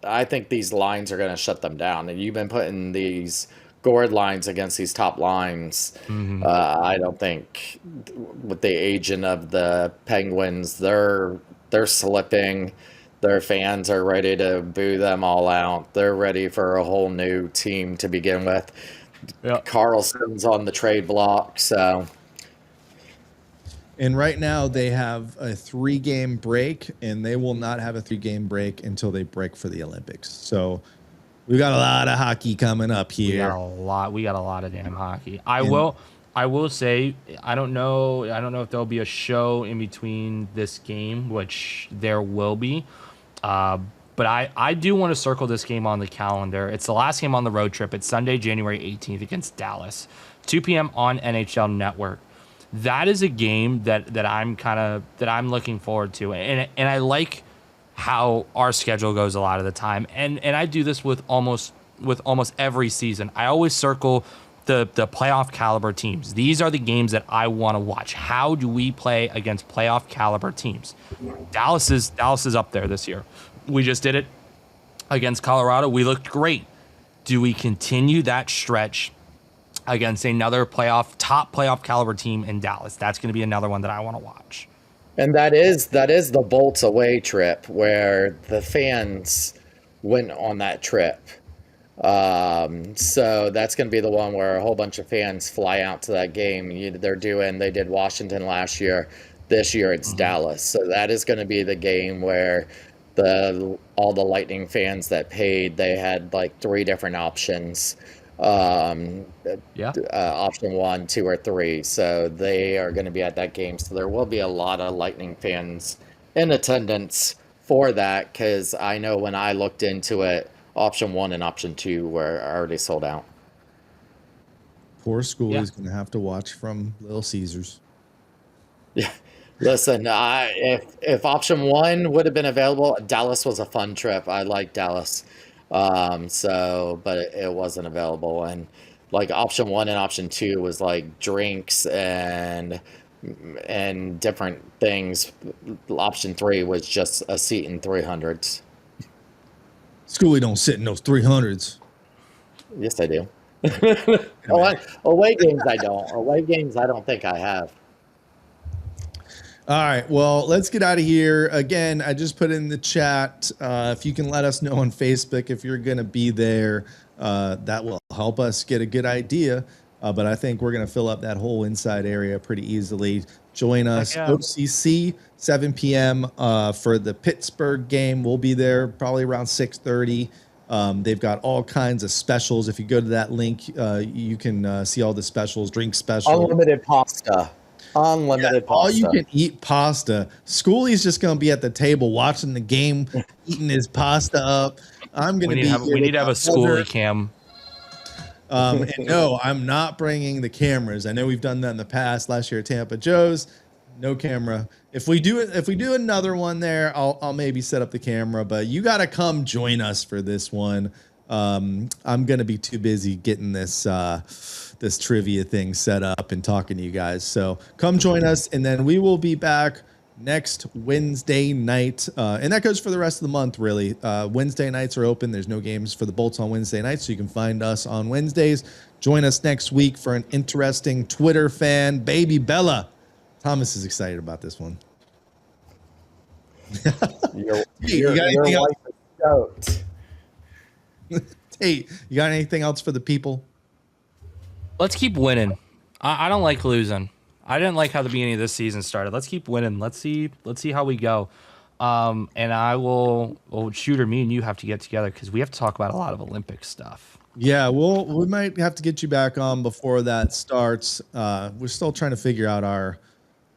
I think these lines are going to shut them down, and you've been putting these gourd lines against these top lines. I don't think with the agent of the Penguins, they're slipping. Their fans are ready to boo them all out. They're ready for a whole new team to begin with. Yep. Carlson's on the trade block, so. And right now they have a 3-game break, and they will not have a 3-game break until they break for the Olympics. So we got a lot of hockey coming up here. We got a lot of damn hockey. I will say, I don't know if there'll be a show in between this game, which there will be. But I do want to circle this game on the calendar. It's the last game on the road trip. It's Sunday, January 18th against Dallas, 2 p.m. on NHL Network. That is a game that I'm looking forward to, and I like how our schedule goes a lot of the time, and I do this with almost every season. I always circle the playoff caliber teams. These are the games that I want to watch. How do we play against playoff caliber teams? Dallas is up there this year. We just did it against Colorado. We looked great. Do we continue that stretch against another top playoff caliber team in Dallas? That's going to be another one that I want to watch. And that is the Bolts away trip where the fans went on that trip. So that's going to be the one where a whole bunch of fans fly out to that game. They did Washington last year. This year it's Dallas. So that is going to be the game where all the Lightning fans that paid, they had like 3 different options. Option 1, 2, or 3. So they are going to be at that game. So there will be a lot of Lightning fans in attendance for that, because I know when I looked into it, option 1 and option 2 were already sold out. Poor Schooley's going to have to watch from Little Caesars. Yeah. Listen, if option 1 would have been available, Dallas was a fun trip. I like Dallas. But it wasn't available, and like option 1 and option 2 was like drinks and different things. Option 3 was just a seat in 300s. Schooley don't sit in those 300s. Yes, I do. Away games I don't. Away games I don't think I have. All right, well, let's get out of here. Again, I just put in the chat. If you can let us know on Facebook if you're going to be there, that will help us get a good idea. But I think we're going to fill up that whole inside area pretty easily. Join us, OCC, 7 p.m. For the Pittsburgh game. We'll be there probably around 6:30. They've got all kinds of specials. If you go to that link, you can see all the specials, drink specials. Unlimited pasta. Pasta. All you can eat pasta. Schooley's just going to be at the table watching the game, eating his pasta up. I'm going to be. We need to have a Schooley cam. And no, I'm not bringing the cameras. I know we've done that in the past. Last year at Tampa Joe's, no camera. If we do another one there, I'll maybe set up the camera. But you got to come join us for this one. I'm going to be too busy getting this trivia thing set up and talking to you guys. So come join us, and then we will be back next Wednesday night. And that goes for the rest of the month, really. Wednesday nights are open. There's no games for the Bolts on Wednesday nights, so you can find us on Wednesdays. Join us next week for an interesting Twitter fan, Baby Bella. Thomas is excited about this one. Your wife is stoked. Tate, you got anything else for the people? Let's keep winning. I don't like losing. I didn't like how the beginning of this season started. Let's keep winning. Let's see how we go. And I will, Shooter, me and you have to get together because we have to talk about a lot of Olympic stuff. Yeah, we might have to get you back on before that starts. We're still trying to figure out our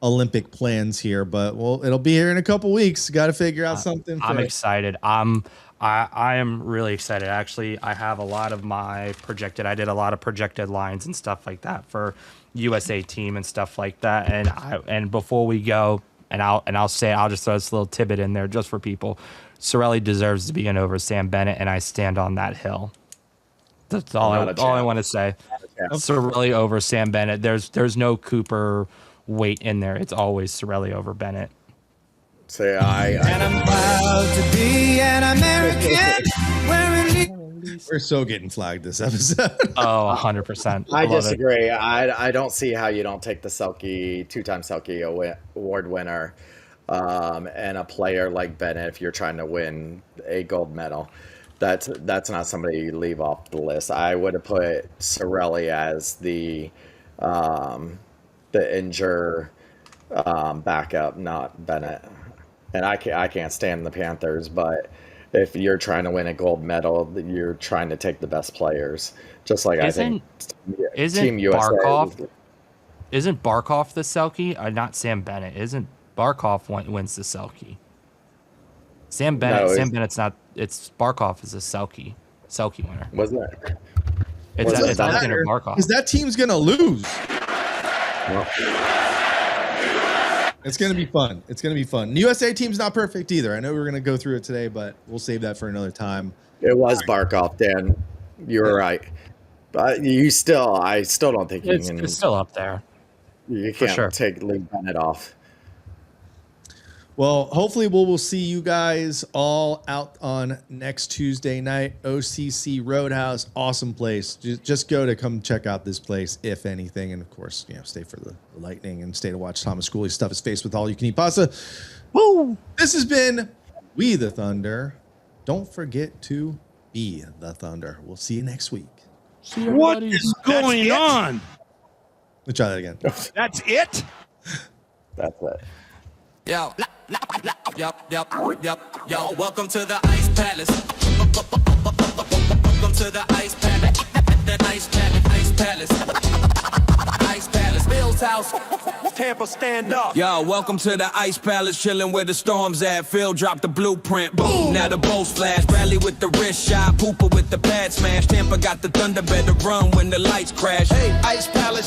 Olympic plans here, but it'll be here in a couple weeks. Got to figure out something. I'm excited. I am really excited. Actually, I have a lot of my I did a lot of projected lines and stuff like that for USA team and stuff like that. And before we go, I'll just throw this little tidbit in there just for people. Cirelli deserves to be in over Sam Bennett, and I stand on that hill. That's all I want to say. Cirelli over Sam Bennett. There's no Cooper weight in there. It's always Cirelli over Bennett. Say and I'm proud to be an American. We're so getting flagged this episode. Oh, 100%. I disagree. I don't see how you don't take the Selke, two-time Selke award winner, and a player like Bennett if you're trying to win a gold medal. That's not somebody you leave off the list. I would have put Cirelli as the injure backup, not Bennett. And I can't stand the Panthers, but if you're trying to win a gold medal, you're trying to take the best players. Just like isn't Team USA. Isn't Barkov the Selke? Not Sam Bennett. Isn't Barkov wins the Selke? Sam Bennett's not. It's Barkov is a Selke winner. Wasn't it? It's Alexander Barkov. Because that team's gonna lose. It's going to be fun. It's going to be fun. The USA team's not perfect either. I know we're going to go through it today, but we'll save that for another time. It was Barkov, Dan. You were right. But I still don't think it's still up there. You can't leave Bennett off. Well, hopefully we'll see you guys all out on next Tuesday night. OCC Roadhouse, awesome place. Just go to come check out this place, if anything. And of course, stay for the Lightning and stay to watch Thomas Schooley stuff his face with all you can eat pasta. Woo! This has been We the Thunder. Don't forget to be the Thunder. We'll see you next week. What is going on? Let's try that again. That's it? That's it. Yo, welcome to the Ice Palace. Welcome to the Ice Palace. Ice Palace. Bill's house. Tampa, stand up. Yo, welcome to the Ice Palace, chilling where the storm's at. Phil dropped the blueprint, boom. Now the Bulls flash. Bradley with the wrist shot, Pooper with the pad smash. Tampa got the thunder, better run when the lights crash. Hey, Ice Palace.